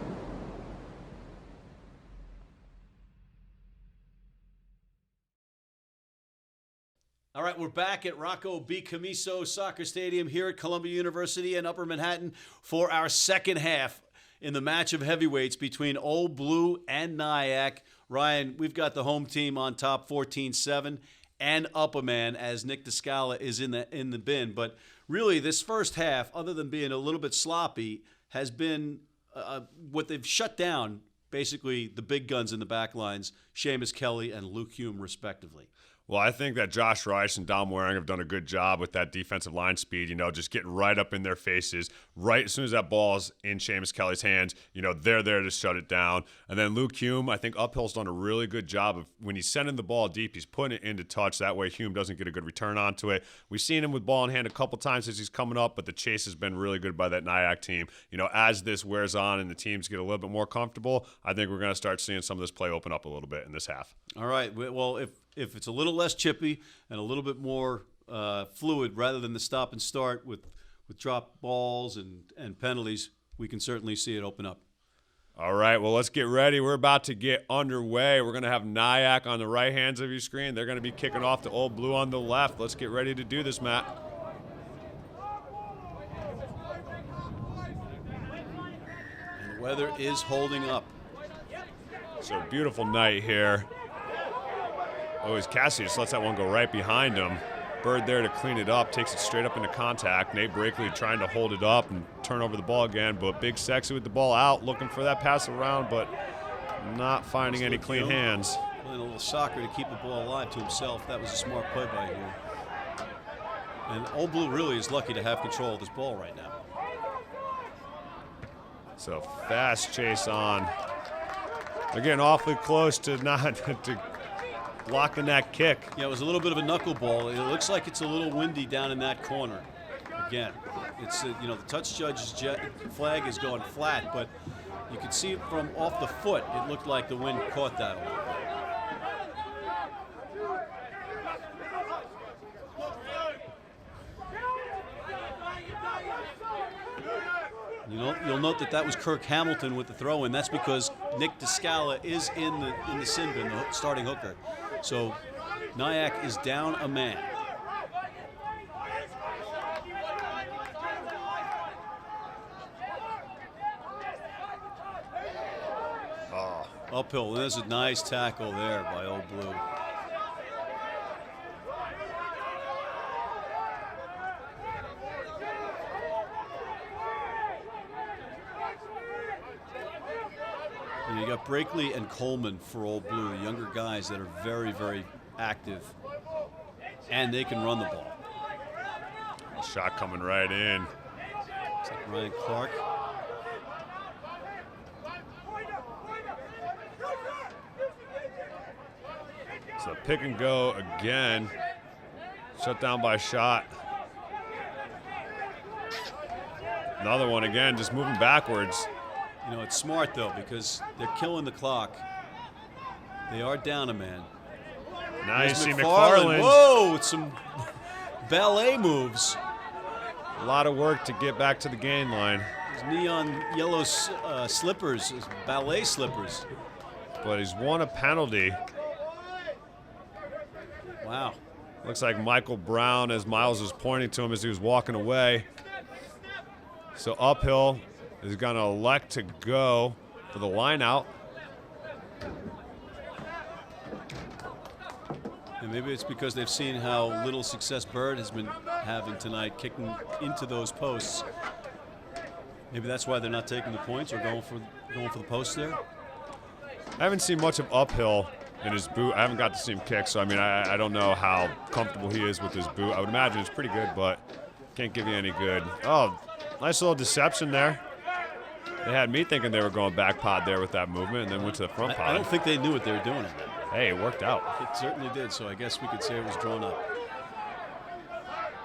All right, we're back at Rocco B. Camiso Soccer Stadium here at Columbia University in Upper Manhattan for our second half in the match of heavyweights between Old Blue and NYAC. Ryan, we've got the home team on top 14-7 and up a man as Nick DeScala is in the bin. But really, this first half, other than being a little bit sloppy, has been what they've shut down, basically the big guns in the back lines, Seamus Kelly and Luke Hume, respectively. Well, I think that Josh Rice and Dom Waring have done a good job with that defensive line speed, just getting right up in their faces. Right as soon as that ball's in Seamus Kelly's hands, they're there to shut it down. And then Luke Hume, I think Uphill's done a really good job of when he's sending the ball deep, he's putting it into touch. That way Hume doesn't get a good return onto it. We've seen him with ball in hand a couple times as he's coming up, but the chase has been really good by that NYAC team. As this wears on and the teams get a little bit more comfortable, I think we're going to start seeing some of this play open up a little bit in this half. All right. Well, if it's a little less chippy and a little bit more fluid rather than the stop and start with drop balls and penalties, we can certainly see it open up. All right, well, let's get ready. We're about to get underway. We're going to have NYAC on the right hands of your screen. They're going to be kicking off to Old Blue on the left. Let's get ready to do this, Matt. And the weather is holding up. So beautiful night here. Oh, as Cassie just lets that one go right behind him. Bird there to clean it up, takes it straight up into contact. Nate Brakely trying to hold it up and turn over the ball again, but Big Sexy with the ball out, looking for that pass around, but not finding any clean hands. Playing a little soccer to keep the ball alive to himself. That was a smart play by him. And Old Blue really is lucky to have control of this ball right now. So fast chase on. They're getting awfully close to blocking that kick. Yeah, it was a little bit of a knuckleball. It looks like it's a little windy down in that corner. Again, it's the touch judge's flag is going flat, but you could see it from off the foot. It looked like the wind caught that one. You'll note that was Kirk Hamilton with the throw, and that's because Nick DeScala is in the sin bin, the starting hooker. So NYAC is down a man. Oh. Uphill. There's a nice tackle there by Old Blue. You got Brakely and Coleman for Old Blue, the younger guys that are very, very active, and they can run the ball. Shot coming right in. It's like Ryan Clark. So pick and go again. Shut down by Shot. Another one again, just moving backwards. It's smart, though, because they're killing the clock. They are down a man. Now you see McFarland. Whoa, with some ballet moves. A lot of work to get back to the gain line. His neon yellow slippers, his ballet slippers. But he's won a penalty. Wow. Looks like Michael Brown, as Miles was pointing to him as he was walking away. So Uphill is going to elect to go for the line out. And maybe it's because they've seen how little success Bird has been having tonight, kicking into those posts. Maybe that's why they're not taking the points or going for the posts there. I haven't seen much of Uphill in his boot. I haven't got to see him kick, so I don't know how comfortable he is with his boot. I would imagine it's pretty good, but can't give you any good. Oh, nice little deception there. They had me thinking they were going back pod there with that movement and then went to the front pod. I don't think they knew what they were doing. Hey, it worked out. It certainly did, so I guess we could say it was drawn up.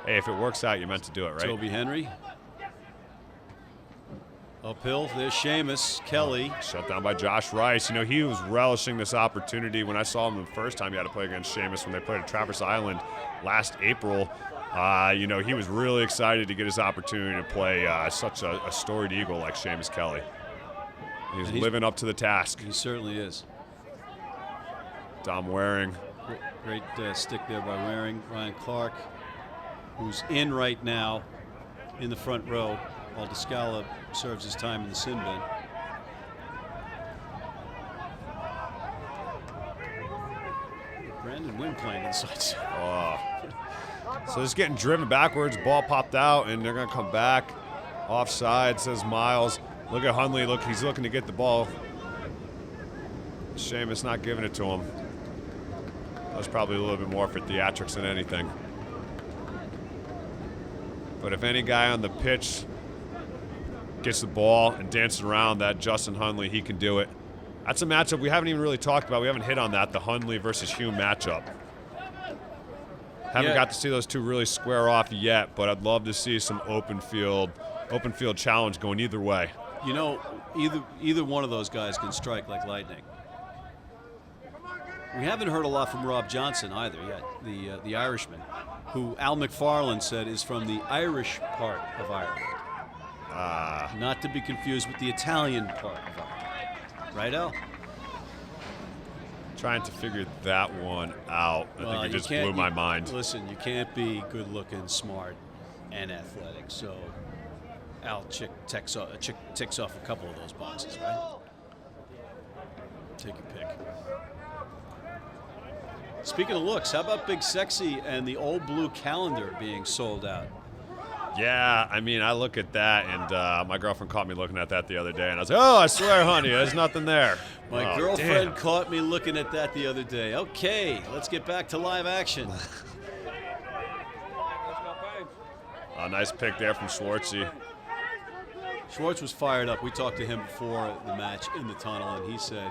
hey, if it works out, you meant to do it, right? Toby Henry. Uphill, there's Seamus. Kelly. Shut down by Josh Rice. You know, he was relishing this opportunity. When I saw him the first time he had to play against Seamus when they played at Traverse Island last April, you know, he was really excited to get his opportunity to play such a storied Eagle like Seamus Kelly. He's living up to the task. He certainly is. Dom Waring. Great stick there by Waring. Ryan Clark, who's in right now in the front row, while Descala serves his time in the sin bin. Brandon Wynn playing inside. So it's getting driven backwards. Ball popped out, and they're going to come back. Offside, says Miles. Look at Hundley. Look, he's looking to get the ball. Seamus not giving it to him. That was probably a little bit more for theatrics than anything. But if any guy on the pitch gets the ball and dances around that Justin Hundley, he can do it. That's a matchup we haven't even really talked about. We haven't hit on that, the Hundley versus Hume matchup. Haven't got to see those two really square off yet, but I'd love to see some open field challenge going either way. You know, either one of those guys can strike like lightning. We haven't heard a lot from Rob Johnson either yet, the Irishman, who Al McFarlane said is from the Irish part of Ireland. Not to be confused with the Italian part of Ireland. Right, Al? Trying to figure that one out. I think it just blew my mind. Listen, you can't be good-looking, smart, and athletic. So Al ticks off a couple of those boxes, right? Take your pick. Speaking of looks, how about Big Sexy and the Old Blue calendar being sold out? Yeah, I mean, I look at that, and my girlfriend caught me looking at that the other day, and I was like, oh, I swear, honey, there's nothing there. My girlfriend caught me looking at that the other day. Okay, let's get back to live action. Nice pick there from Schwartzy. Schwartz was fired up. We talked to him before the match in the tunnel, and he said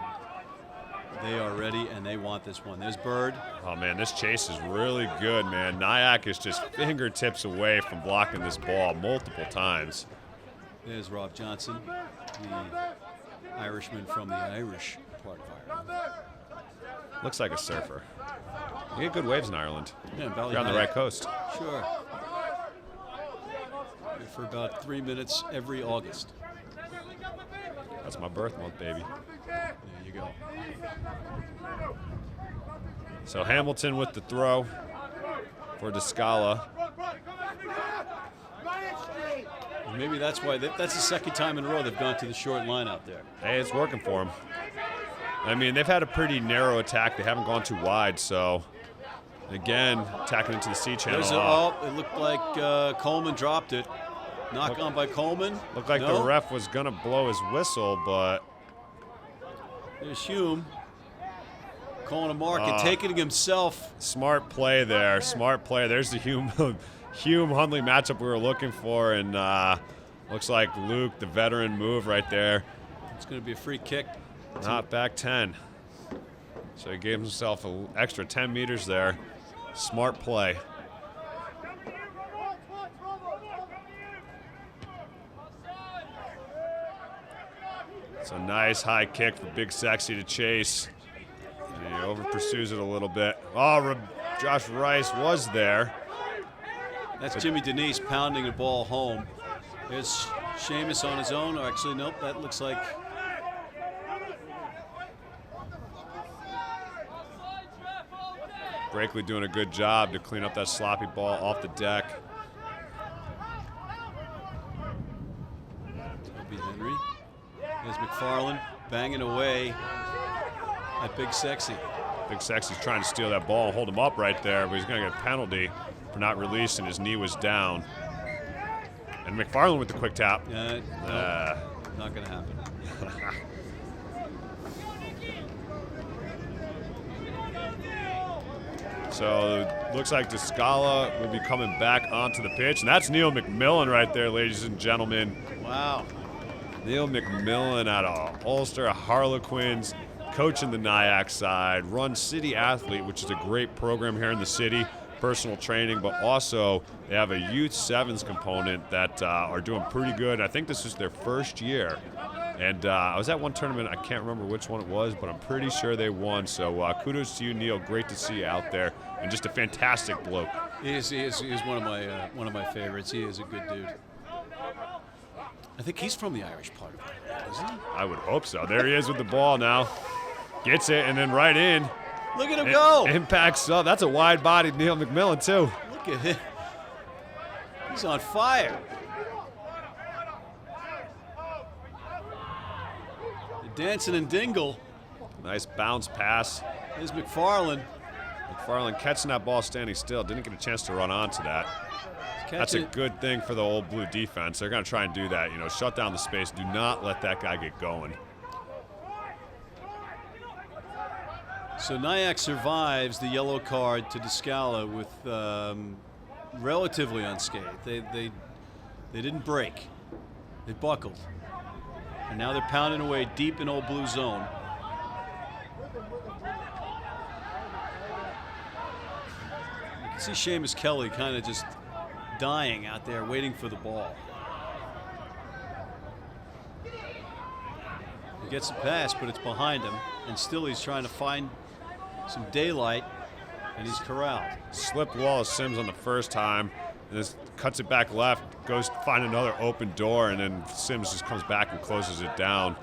they are ready and they want this one. There's Bird. Oh, man, this chase is really good, man. NYAC is just fingertips away from blocking this ball multiple times. There's Rob Johnson, the Irishman from the Irish part of Ireland. Looks like a surfer. You get good waves in Ireland. Yeah, Valley You're on the right coast. Sure. For about 3 minutes every August. That's my birth month, baby. There you go. So Hamilton with the throw for Descala. Maybe that's why that's the second time in a row they've gone to the short line out there. Hey, it's working for them. I mean, they've had a pretty narrow attack. They haven't gone too wide, so again, attacking into the C channel. It looked like Coleman dropped it. Knock on by Coleman. Looked like the ref was going to blow his whistle, but there's Hume calling a mark and taking it himself. Smart play there. Smart play. There's the Hume Hundley matchup we were looking for, and looks like Luke, the veteran, move right there. It's going to be a free kick. Not back 10. So he gave himself an extra 10 meters there. Smart play. It's a nice high kick for Big Sexy to chase. And he over pursues it a little bit. Oh, Josh Rice was there. That's Jimmy Denise pounding the ball home. There's Seamus on his own. Or actually, nope, that looks like Brakely doing a good job to clean up that sloppy ball off the deck. Toby Henry. There's McFarlane banging away at Big Sexy. Big Sexy's trying to steal that ball and hold him up right there, but he's going to get a penalty for not releasing. His knee was down. And McFarlane with the quick tap. Not going to happen. So looks like Descala will be coming back onto the pitch. And that's Neil McMillan right there, ladies and gentlemen. Wow. Neil McMillan out of Ulster, Harlequins, coaching the NYAC side, runs City Athlete, which is a great program here in the city. personal training, but also they have a youth sevens component that are doing pretty good. I think this is their first year. And I was at one tournament, I can't remember which one it was, but I'm pretty sure they won. So kudos to you, Neil. Great to see you out there, and just a fantastic bloke. He is one of my favorites. He is a good dude. I think he's from the Irish part of it, isn't he? I would hope so. There he is with the ball now. Gets it, and then right in. Look at him go. Impacts up. That's a wide-bodied Neil McMillan, too. Look at him. He's on fire. Dancing and Dingle. Nice bounce pass. There's McFarland. McFarland catching that ball standing still. Didn't get a chance to run onto that. That's a good thing for the old blue defense. They're going to try and do that. You know, shut down the space. Do not let that guy get going. So NYAC survives the yellow card to Descala with relatively unscathed. They didn't break. They buckled. And now they're pounding away deep in old blue zone. You can see Seamus Kelly kind of just dying out there waiting for the ball. He gets the pass, but it's behind him, and still he's trying to find some daylight, and he's corralled. Slipped Wallace Sims on the first time, and this cuts it back left, goes to find another open door, and then Sims just comes back and closes it down.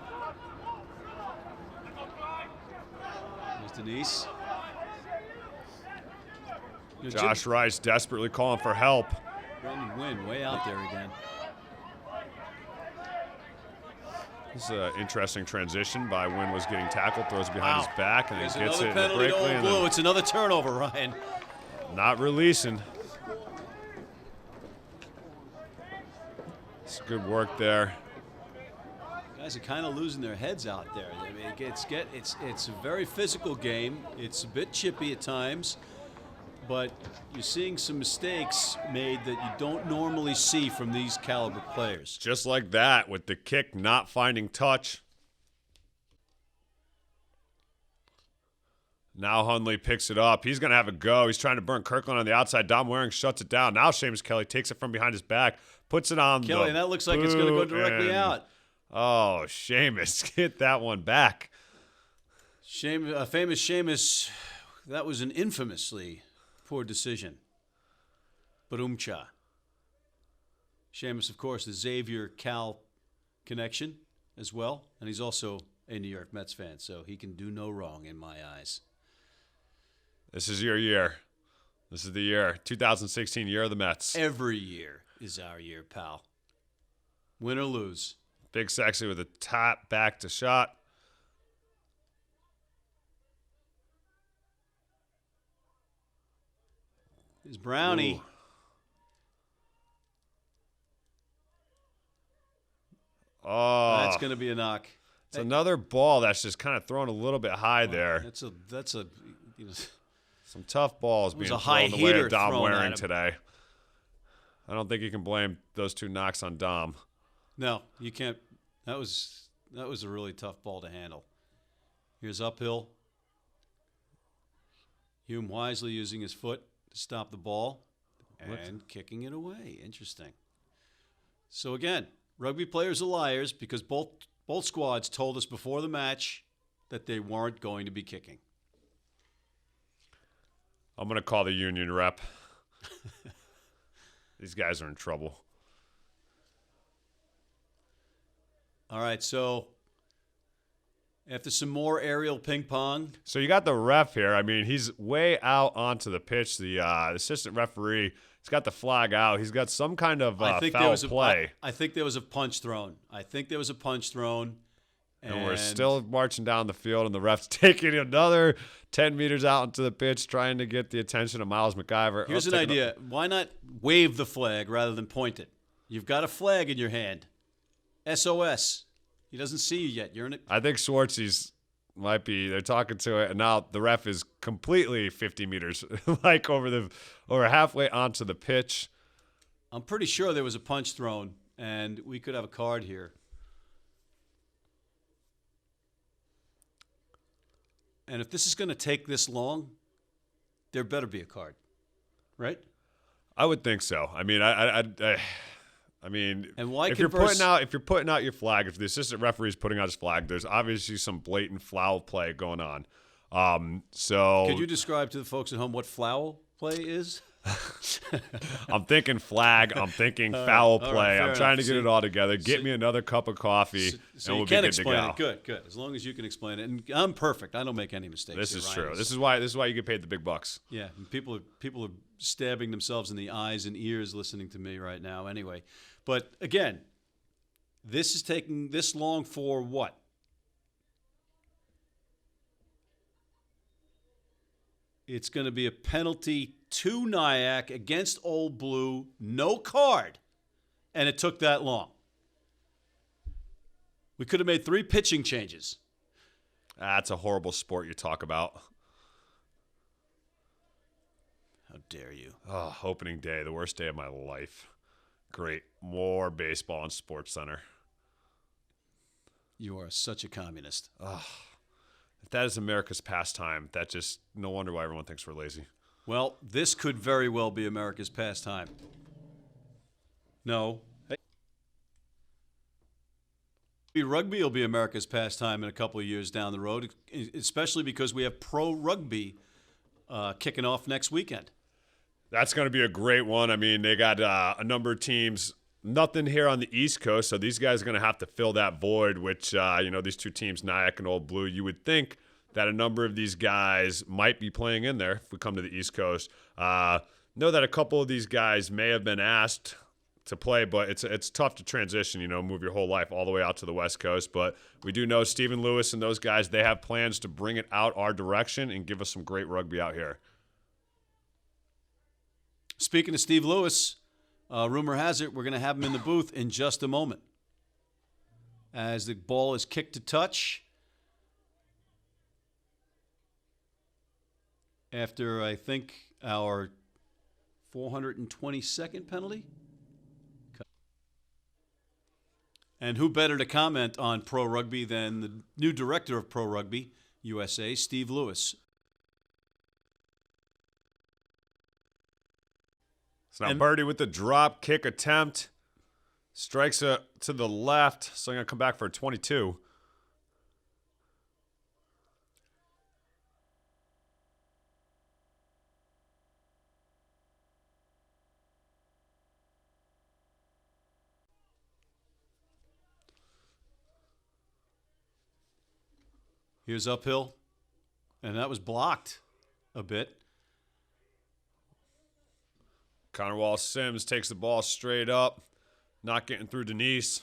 There's Denise. Josh Rice desperately calling for help. Brendan Wynn way out there again. This is an interesting transition by Wynn was getting tackled, throws it behind his back, and then gets it in the penalty to breakaway. Old Blue. It's another turnover, Ryan. Not releasing. It's good work there. Guys are kind of losing their heads out there. I mean, it's a very physical game. It's a bit chippy at times, but you're seeing some mistakes made that you don't normally see from these caliber players. Just like that, with the kick not finding touch. Now Hundley picks it up. He's going to have a go. He's trying to burn Kirkland on the outside. Dom Waring shuts it down. Now Seamus Kelly takes it from behind his back, puts it on Kelly, and that looks like it's going to go directly out. Oh, Seamus, get that one back. Famous Seamus, that was an infamously poor decision. Barumcha. Seamus, of course, the Xavier-Cal connection as well, and he's also a New York Mets fan, so he can do no wrong in my eyes. This is your year. This is the year. 2016, year of the Mets. Every year is our year, pal. Win or lose. Big Sexy with a top back to shot. Is Brownie. Ooh. Oh, That's going to be a knock. It's another ball that's just kind of thrown a little bit high there. That's a you know, some tough balls being a high thrown the way heater of Dom thrown at Waring him. today. I don't think you can blame those two knocks on Dom. No, you can't. That was a really tough ball to handle. Here's uphill. Hume wisely using his foot to stop the ball and kicking it away. Interesting. So again, rugby players are liars because both squads told us before the match that they weren't going to be kicking. I'm going to call the union rep. These guys are in trouble. All right, so after some more aerial ping pong. So you got the ref here. I mean, he's way out onto the pitch. The assistant referee, he's got the flag out. He's got some kind of foul play. I think there was a punch thrown. And we're still marching down the field, and the ref's taking another 10 meters out into the pitch, trying to get the attention of Miles McIver. Here's an idea. Why not wave the flag rather than point it? You've got a flag in your hand. SOS. He doesn't see you yet. You're in it. I think Schwartzy's might be. They're talking to it, and now the ref is completely 50 meters, like over halfway onto the pitch. I'm pretty sure there was a punch thrown, and we could have a card here. And if this is going to take this long, there better be a card. right? I would think so. I mean, I mean, And why if converse- you're putting out your flag, if the assistant referee is putting out his flag, there's obviously some blatant foul play going on. So Could you describe to the folks at home what foul play is? I'm thinking flag. I'm thinking foul all right, play. fair I'm trying to enough. get See- it all together. Get me another cup of coffee, So and you we'll can be good to explain go. it. Good, good. As long as you can explain it. And I'm perfect. I don't make any mistakes. This here, is Ryan. true. This is why you get paid the big bucks. Yeah, and people are stabbing themselves in the eyes and ears listening to me right now. Anyway, but again, this is taking this long for what? It's going to be a penalty to NYAC against Old Blue, no card, and it took that long. We could have made 3 pitching changes. That's a horrible sport you talk about. How dare you? Oh, opening day, the worst day of my life. Great. More baseball on Sports Center. You are such a communist. If that is America's pastime, that just no wonder why everyone thinks we're lazy. Well, this could very well be America's pastime. No. Rugby will be America's pastime in a couple of years down the road, especially because we have pro rugby kicking off next weekend. That's going to be a great one. I mean, they got a number of teams. Nothing here on the East Coast, so these guys are going to have to fill that void, which, these 2 teams, NYAC and Old Blue, you would think that a number of these guys might be playing in there if we come to the East Coast. Know that a couple of these guys may have been asked to play, but it's tough to transition, move your whole life all the way out to the West Coast. But we do know Stephen Lewis and those guys, they have plans to bring it out our direction and give us some great rugby out here. Speaking of Steve Lewis, rumor has it we're going to have him in the booth in just a moment. As the ball is kicked to touch, after I think our 422nd penalty. And who better to comment on pro rugby than the new director of Pro Rugby USA, Steve Lewis. So now Birdie with the drop kick attempt. Strikes to the left. So I'm going to come back for a 22. Here's uphill. And that was blocked a bit. Connor Wallace Sims takes the ball straight up. Not getting through Denise.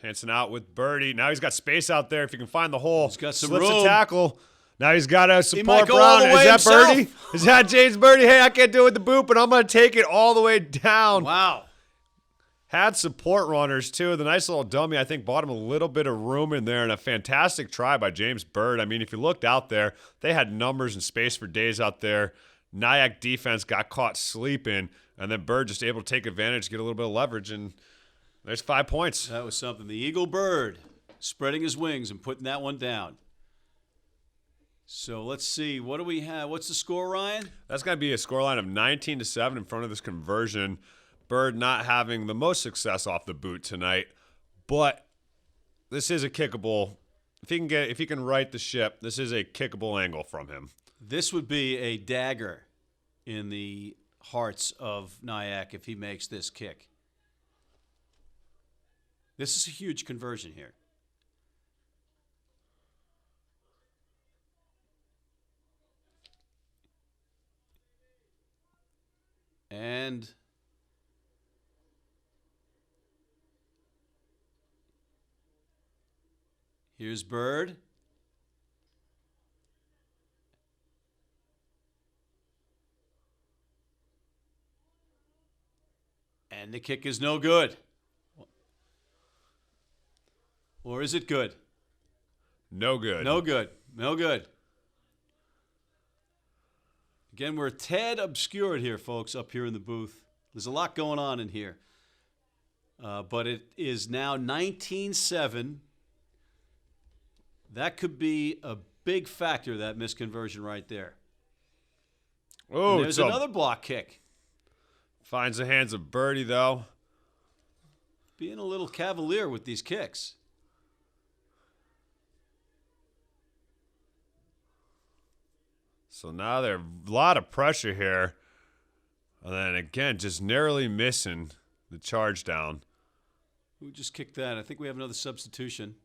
Hanson out with Birdie. Now he's got space out there if he can find the hole. He's got some Slips room. a tackle. Now he's got a might support go all Brown. the way Is that himself. Birdie? Is that James Birdie? Hey, I can't do it with the boot, but I'm going to take it all the way down. Wow. Had support runners, too. The nice little dummy, I think, bought him a little bit of room in there, and a fantastic try by James Bird. I mean, if you looked out there, they had numbers and space for days out there. NYAC defense got caught sleeping, and then Bird just able to take advantage, get a little bit of leverage, and there's 5 points. That was something. The Eagle Bird spreading his wings and putting that one down. So let's see. What do we have? What's the score, Ryan? That's going to be a scoreline of 19-7 in front of this conversion. Bird not having the most success off the boot tonight, but this is a kickable. If he can right the ship, this is a kickable angle from him. This would be a dagger in the hearts of NYAC if he makes this kick. This is a huge conversion here. And here's Bird. And the kick is no good. Or is it good? No good. No good. No good. Again, we're a tad obscured here, folks, up here in the booth. There's a lot going on in here. But it is now 19-7. That could be a big factor, that misconversion right there. Oh, there's another block kick. Finds the hands of Birdie, though. Being a little cavalier with these kicks. So now there's a lot of pressure here. And then again, just narrowly missing the charge down. Who just kicked that? I think we have another substitution.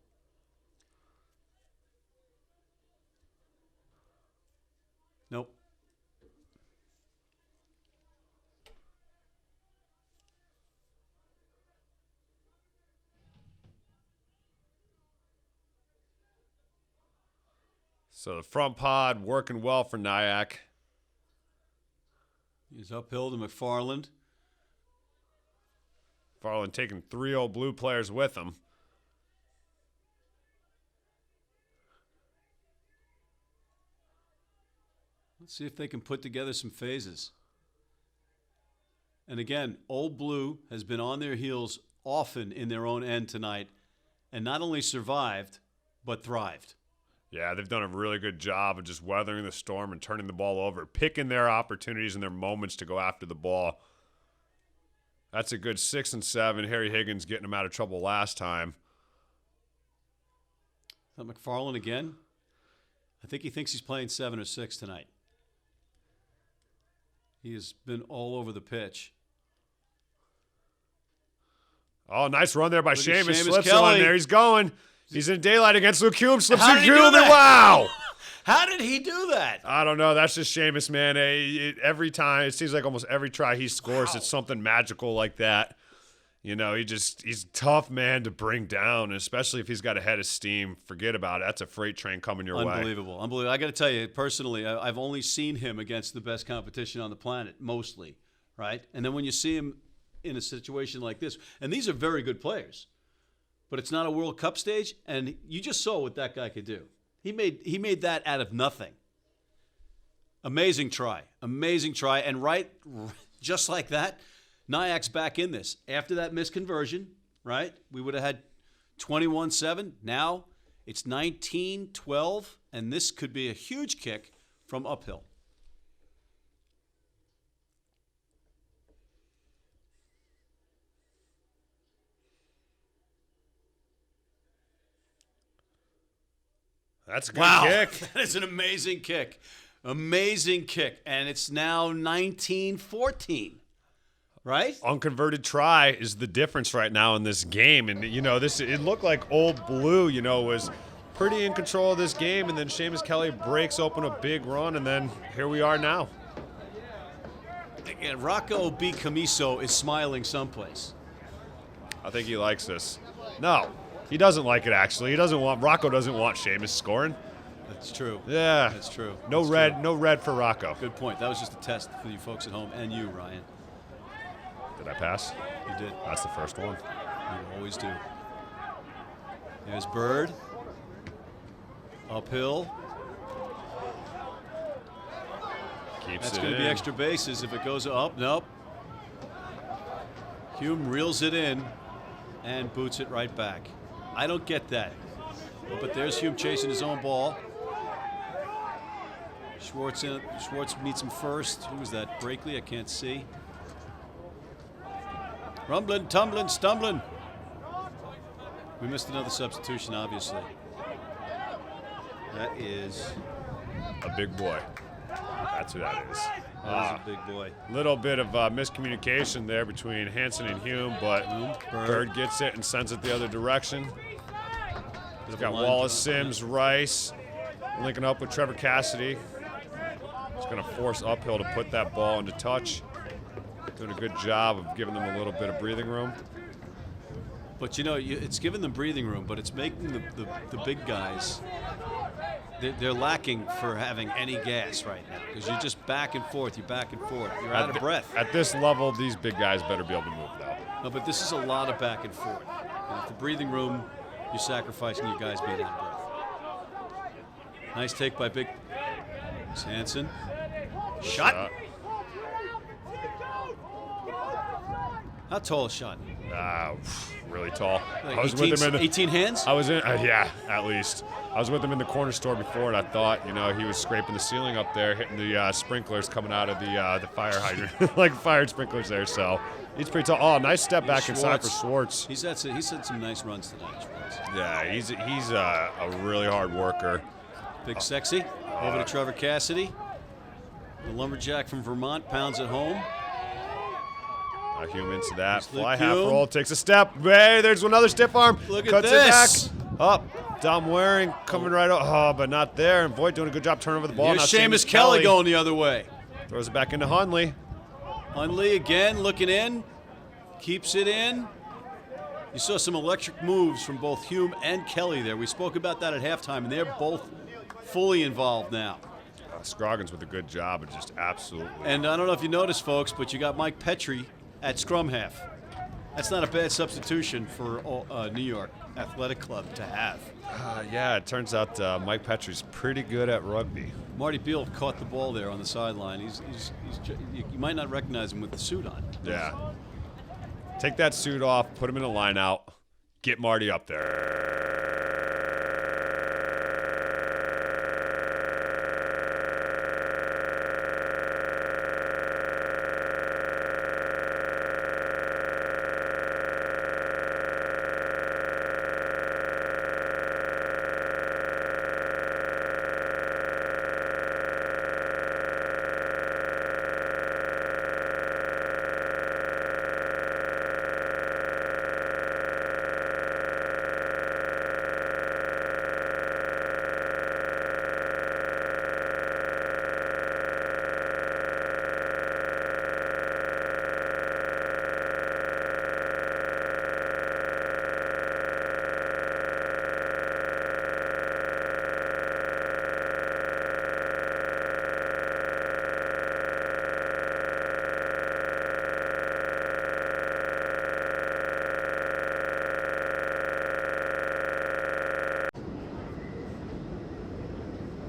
Nope. So the front pod working well for NYAC. He's uphill to McFarland. Farland taking 3 old blue players with him. Let's see if they can put together some phases. And again, Old Blue has been on their heels often in their own end tonight and not only survived, but thrived. Yeah, they've done a really good job of just weathering the storm and turning the ball over, picking their opportunities and their moments to go after the ball. That's a good 6 and 7. Harry Higgins getting him out of trouble last time. Is that McFarland again? I think he thinks he's playing 7 or 6 tonight. He has been all over the pitch. Oh, nice run there by Look at Seamus. Seamus Slips Kelly. on there. He's going. He's in daylight against Luke Hume. Slips How in did he do Hume. that? Wow. How did he do that? I don't know. That's just Seamus, man. Every time, it seems like almost every try he scores, it's something magical like that. You know, he's a tough man to bring down, especially if he's got a head of steam. Forget about it. That's a freight train coming your way. Unbelievable. I got to tell you, personally, I've only seen him against the best competition on the planet, mostly, right? And then when you see him in a situation like this, and these are very good players, but it's not a World Cup stage, and you just saw what that guy could do. He made that out of nothing. Amazing try, and right, just like that, NYAC's back in this. After that missed conversion, right, we would have had 21-7. Now it's 19-12, and this could be a huge kick from uphill. That's a good kick. That is an amazing kick. Amazing kick. And it's now 19-14. Right? Unconverted try is the difference right now in this game. And, you know, it looked like Old Blue, you know, was pretty in control of this game. And then Seamus Kelly breaks open a big run. And then here we are now. Again, Rocco B. Camiso is smiling someplace. I think he likes this. No. He doesn't like it, actually. Rocco doesn't want Seamus scoring. That's true. Yeah. That's true. No red for Rocco. Good point. That was just a test for you folks at home and you, Ryan. Did I pass? You did. That's the first one. You always do. There's Bird. Uphill. Keeps That's it going to be in. extra bases if it goes up. Nope. Hume reels it in and boots it right back. I don't get that. But there's Hume chasing his own ball. Schwartz meets him first. Who was that? Brakely? I can't see. Rumbling, tumbling, stumbling. We missed another substitution, obviously. That is A big boy. That's who that is. a big boy. Little bit of miscommunication there between Hansen and Hume, but Bird gets it and sends it the other direction. He's got Wallace, Sims, Rice, linking up with Trevor Cassidy. He's going to force uphill to put that ball into touch. Doing a good job of giving them a little bit of breathing room. But, you know, it's giving them breathing room, but it's making the big guys, they're lacking for having any gas right now because you're just back and forth. You're back and forth. You're out of breath. At this level, these big guys better be able to move, though. No, but this is a lot of back and forth. And if the breathing room, you're sacrificing your guys being out of breath. Nice take by Big Hansen. Shot. How tall is Sean? Really tall. Like I was 18, with him in 18 hands? I was in, yeah, at least. I was with him in the corner store before, and I thought, he was scraping the ceiling up there, hitting the sprinklers coming out of the fire hydrant, like fire sprinklers there. So he's pretty tall. Oh, nice step back inside for Schwartz. He's had some nice runs tonight, Schwartz. Yeah, he's a really hard worker. Big sexy. Over to Trevor Cassidy. The lumberjack from Vermont pounds it home. Hume into that. Luke Fly half Hume. roll, takes a step. Hey, there's another stiff arm. Look at Cuts this. it back. Up. Dom Waring coming right up. Oh, but not there. And Voigt doing a good job turning over the ball. Here's Now Seamus Kelly going the other way. Throws it back into Hunley. Hunley again looking in. Keeps it in. You saw some electric moves from both Hume and Kelly there. We spoke about that at halftime, and they're both fully involved now. Scroggins with a good job and just absolutely. And I don't know if you noticed, folks, but you got Mike Petri at scrum half. That's not a bad substitution for New York Athletic Club to have. Yeah, it turns out Mike Petri's pretty good at rugby. Marty Beal caught the ball there on the sideline. You might not recognize him with the suit on. Yeah. Take that suit off, put him in a line out, get Marty up there.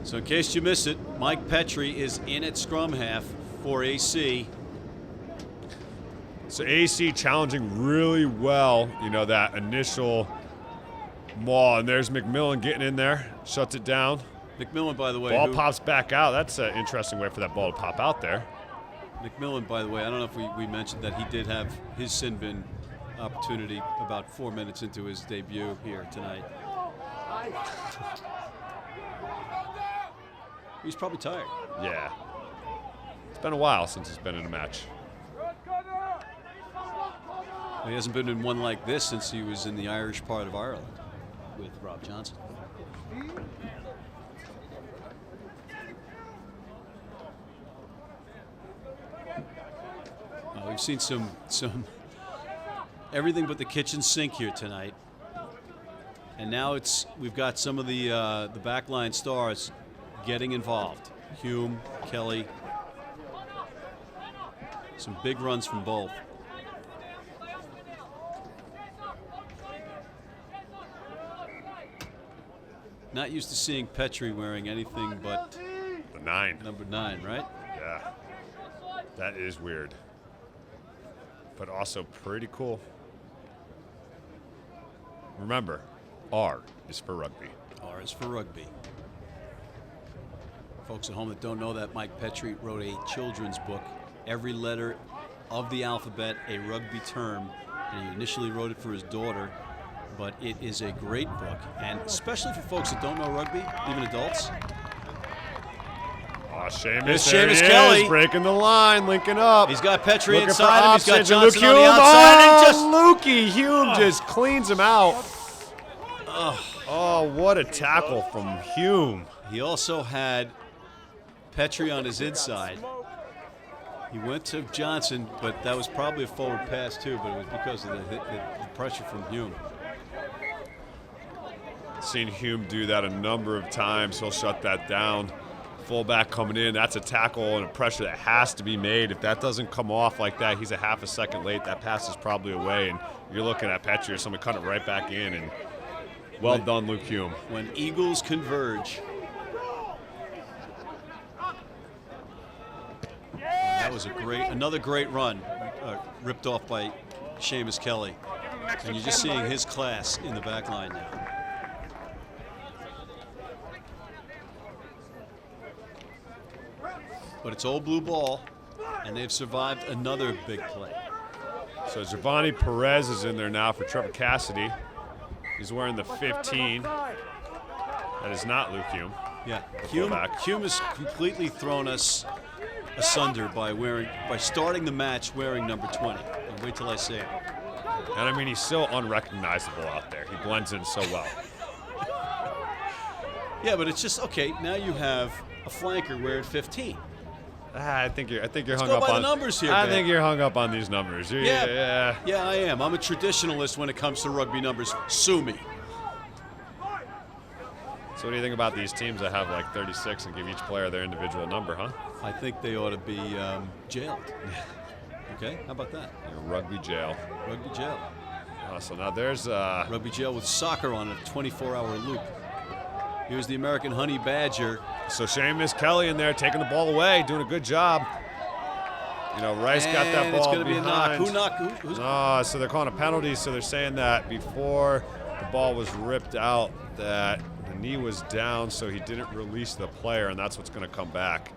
So in case you missed it, Mike Petri is in at scrum half for AC. So AC challenging really well, that initial maul. And there's McMillan getting in there, shuts it down. McMillan, by the way. Ball pops back out. That's an interesting way for that ball to pop out there. McMillan, by the way, I don't know if we mentioned that he did have his sin bin opportunity about 4 minutes into his debut here tonight. He's probably tired. Yeah. It's been a while since he's been in a match. He hasn't been in one like this since he was in the Irish part of Ireland with Rob Johnson. We've seen some everything but the kitchen sink here tonight, and now we've got some of the backline stars getting involved. Hume, Kelly, some big runs from both. Not used to seeing Petri wearing anything but the 9. Number 9, right? Yeah. That is weird. But also pretty cool. Remember, R is for rugby. R is for rugby. Folks at home that don't know that, Mike Petri wrote a children's book, every letter of the alphabet, a rugby term, and he initially wrote it for his daughter, but it is a great book, and especially for folks that don't know rugby, even adults. Oh, Seamus, There's there Seamus he Kelly. is, breaking the line, linking up. He's got Petri Looking inside for him, he's got options, and Johnson on the Hume. outside, and just... Lukey Hume just cleans him out. Oh, what a tackle from Hume. He also had Petri on his inside. He went to Johnson, but that was probably a forward pass too, but it was because of the pressure from Hume. Seen Hume do that a number of times. He'll shut that down. Fullback coming in, that's a tackle and a pressure that has to be made. If that doesn't come off like that, he's a half a second late. That pass is probably away, and you're looking at Petri or somebody cut it right back in. And well done, Luke Hume. When Eagles converge. That was another great run, ripped off by Seamus Kelly. And you're just seeing his class in the back line now. But it's old blue ball, and they've survived another big play. So Giovanni Perez is in there now for Trevor Cassidy. He's wearing the 15. That is not Luke Hume. Yeah, Hume has completely thrown us asunder by starting the match wearing number 20. And wait till I say it. And I mean, he's so unrecognizable out there. He blends in so well. Yeah, but it's just okay. Now you have a flanker wearing 15. I think you're Let's hung go up by on the numbers here. I Ben. think you're hung up on these numbers. Yeah, I am. I'm a traditionalist when it comes to rugby numbers. Sue me. So what do you think about these teams that have like 36 and give each player their individual number, huh? I think they ought to be jailed. Okay, how about that? Rugby jail. Rugby jail. So now there's Rugby jail with soccer on a 24-hour loop. Here's the American Honey Badger. So Seamus Kelly in there taking the ball away, doing a good job. You know, Rice got that ball it's going to be a knock. behind. Who's So they're calling a penalty. So they're saying that before the ball was ripped out, that the knee was down, so he didn't release the player, and that's what's going to come back.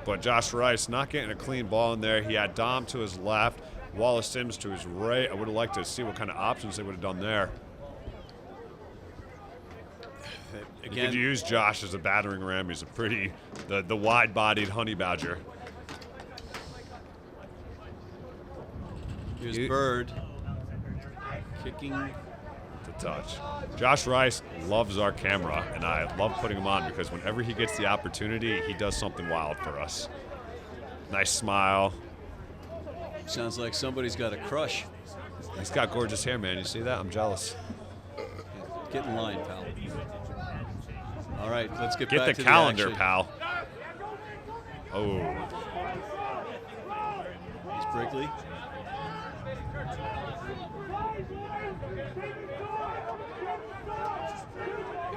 But Josh Rice not getting a clean ball in there. He had Dom to his left, Wallace Sims to his right. I would have liked to see what kind of options they would have done there. You could use Josh as a battering ram. He's a pretty, the wide-bodied honey badger. Here's Bird kicking. To touch. Josh Rice loves our camera, and I love putting him on because whenever he gets the opportunity, he does something wild for us. Nice smile. Sounds like somebody's got a crush. He's got gorgeous hair, man. You see that? I'm jealous. Get in line, pal. All right, let's get Get back the to calendar, the action. pal. Oh. He's Brigley.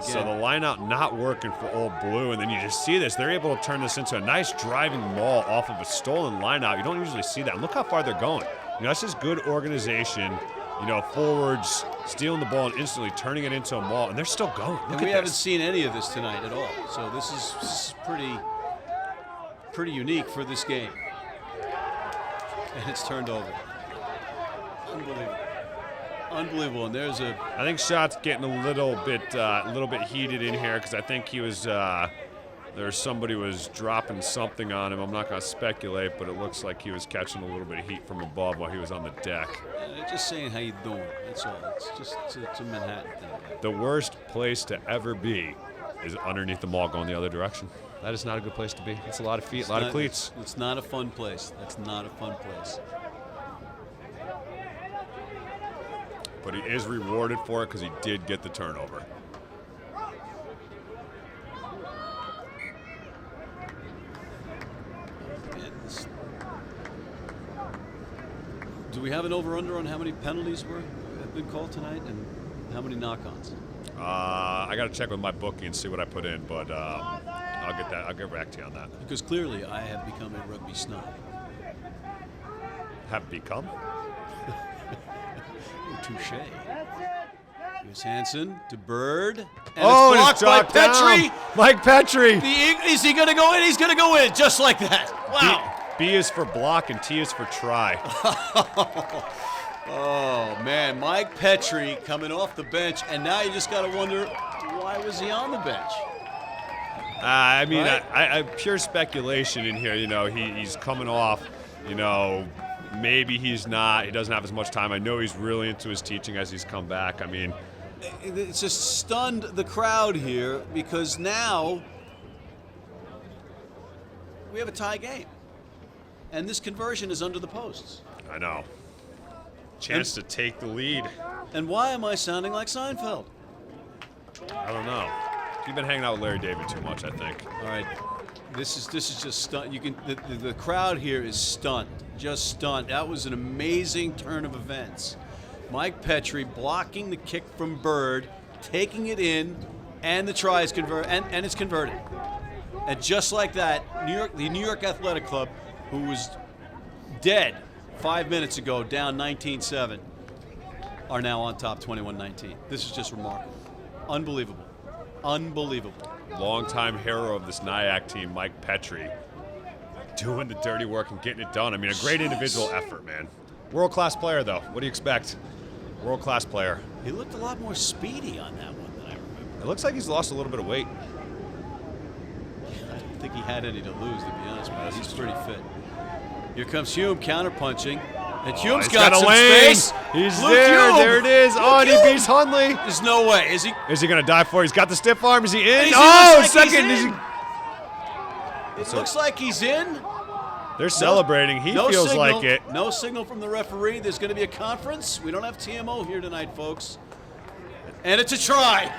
So the lineout not working for Old Blue, and then you just see this. They're able to turn this into a nice driving maul off of a stolen lineout. You don't usually see that. And look how far they're going. You know, that's just good organization. You know, forwards stealing the ball and instantly turning it into a maul, and they're still going. And we haven't seen any of this tonight at all. So this is pretty unique for this game. And it's turned over. Unbelievable. Unbelievable. And there's a. I think Shot's getting a little bit heated in here because I think he was. Somebody was dropping something on him. I'm not going to speculate, but it looks like he was catching a little bit of heat from above while he was on the deck. Just saying how you doing. That's all. It's a Manhattan thing. The worst place to ever be is underneath the maul going the other direction. That is not a good place to be. It's a lot of feet, a lot of cleats. It's not a fun place. That's not a fun place. But he is rewarded for it because he did get the turnover. Do we have an over-under on how many penalties have been called tonight and how many knock-ons? I got to check with my bookie and see what I put in, but I'll get that. I'll get back to you on that. Because clearly I have become a rugby snob. Have become? Touche. Here's Hansen to Bird. And Oh, it's blocked by Petri. Down. Mike Petri. Is he going to go in? He's going to go in just like that. Wow. B is for block and T is for try. Oh, man. Mike Petri coming off the bench, and now you just got to wonder, why was he on the bench? I mean, Right? I pure speculation in here. You know, he's coming off, you know, maybe he's not. He doesn't have as much time. I know he's really into his teaching as he's come back. I mean, It's just stunned the crowd here because now we have a tie game. And this conversion is under the posts. I know. Chance to take the lead. And why am I sounding like Seinfeld? I don't know. You've been hanging out with Larry David too much, I think. All right, this is just stunned. You can the crowd here is stunned, just stunned. That was an amazing turn of events. Mike Petri blocking the kick from Bird, taking it in, and the try is converted, and it's converted. And just like that, the New York Athletic Club, who was dead 5 minutes ago, down 19-7, are now on top 21-19. This is just remarkable. Unbelievable. Unbelievable. Longtime hero of this NYAC team, Mike Petri, doing the dirty work and getting it done. I mean, a great individual effort, man. World-class player, though. What do you expect? World-class player. He looked a lot more speedy on that one than I remember. It looks like he's lost a little bit of weight. I don't think he had any to lose, to be honest with you. He's pretty fit. Here comes Hume counterpunching. And Hume's got some lane. space. He's Luke there. Hume. There it is. Luke Oh, and he Hume. beats Hundley. There's no way. Is he? Is he going to die for it? He's got the stiff arm. Is he in? He Oh, looks like he's second. in. It looks like he's in. They're celebrating. He No feels signal. like it. No signal from the referee. There's going to be a conference. We don't have TMO here tonight, folks. And it's a try.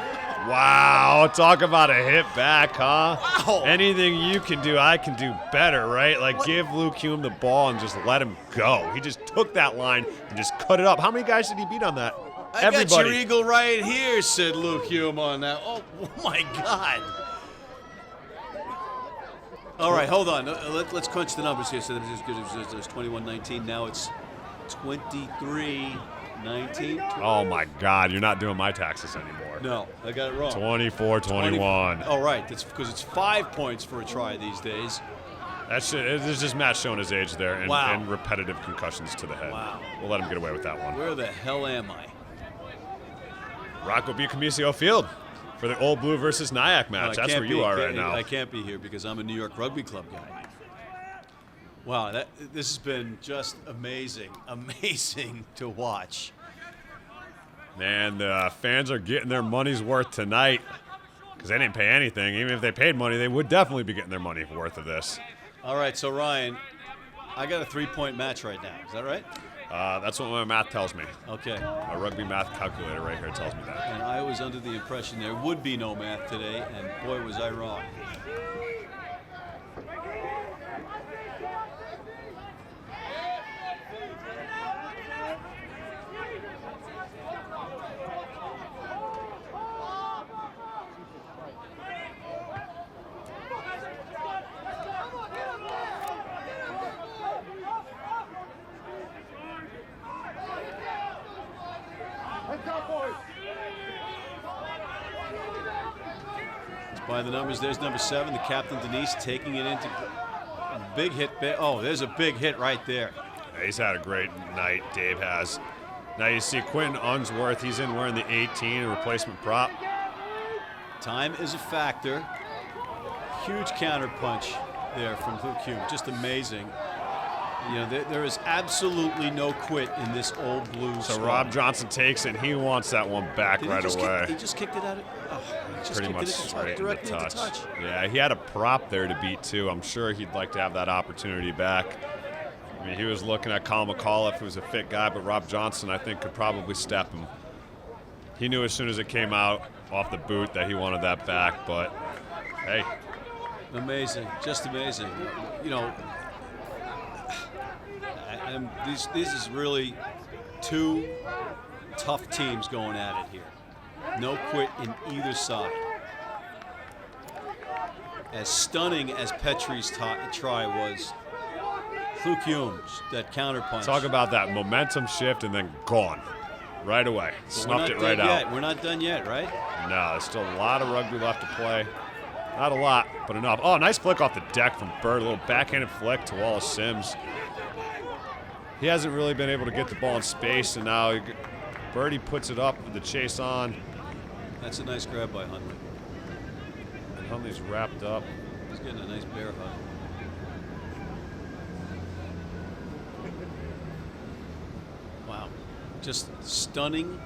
Wow, talk about a hit back, huh? Wow. Anything you can do, I can do better, right? Like, give Luke Hume the ball and just let him go. He just took that line and just cut it up. How many guys did he beat on that? I got your eagle right here, said Luke Hume on that. Oh, my God. All right, hold on. Let's crunch the numbers here. So there's 21-19. Now it's 23-19. Oh, my God. You're not doing my taxes anymore. No, I got it wrong. 24-21. All right, that's because it's 5 points for a try these days. That's it's just Matt showing his age there and, Wow. and repetitive concussions to the head. Wow. We'll let him get away with that one. Where the hell am I? Rocco B. Camisio Field for the Old Blue versus NYAC match. That's where you are right now. I can't be here because I'm a New York Rugby Club guy. Wow, this has been just amazing to watch. Man, the fans are getting their money's worth tonight because they didn't pay anything. Even if they paid money, they would definitely be getting their money worth of this. All right, so Ryan, I got a 3-point match right now. Is that right? That's what my math tells me. Okay. My rugby math calculator right here tells me that. And I was under the impression there would be no math today, and boy, was I wrong. By the numbers, there's number 7, the captain Denise, taking it into big hit. Oh, there's a big hit right there. Yeah, he's had a great night, Dave has. Now you see Quentin Unsworth, he's in wearing the 18, a replacement prop. Time is a factor. Huge counter punch there from Luke Hume, just amazing. You know, there is absolutely no quit in this Old Blue So squad. Rob Johnson takes it, and he wants that one back Did right away. He just kicked it out. Pretty much straight in the directly into touch. Yeah, he had a prop there to beat too. I'm sure he'd like to have that opportunity back. I mean, he was looking at Colin McAuliffe, who's a fit guy, but Rob Johnson, I think, could probably step him. He knew as soon as it came out off the boot that he wanted that back, but hey. Amazing, just amazing. You know, these is really 2 tough teams going at it here. No quit in either side. As stunning as Petri's try was, Luke Hume's, that counter punch. Talk about that momentum shift and then gone right away. Snuffed it right out. We're not done yet, right? No, there's still a lot of rugby left to play. Not a lot, but enough. Oh, nice flick off the deck from Bird. A little backhanded flick to Wallace Sims. He hasn't really been able to get the ball in space, and now Birdie puts it up with the chase on. That's a nice grab by Hundley. And Hundley's wrapped up. He's getting a nice bear hug. Wow. Just stunning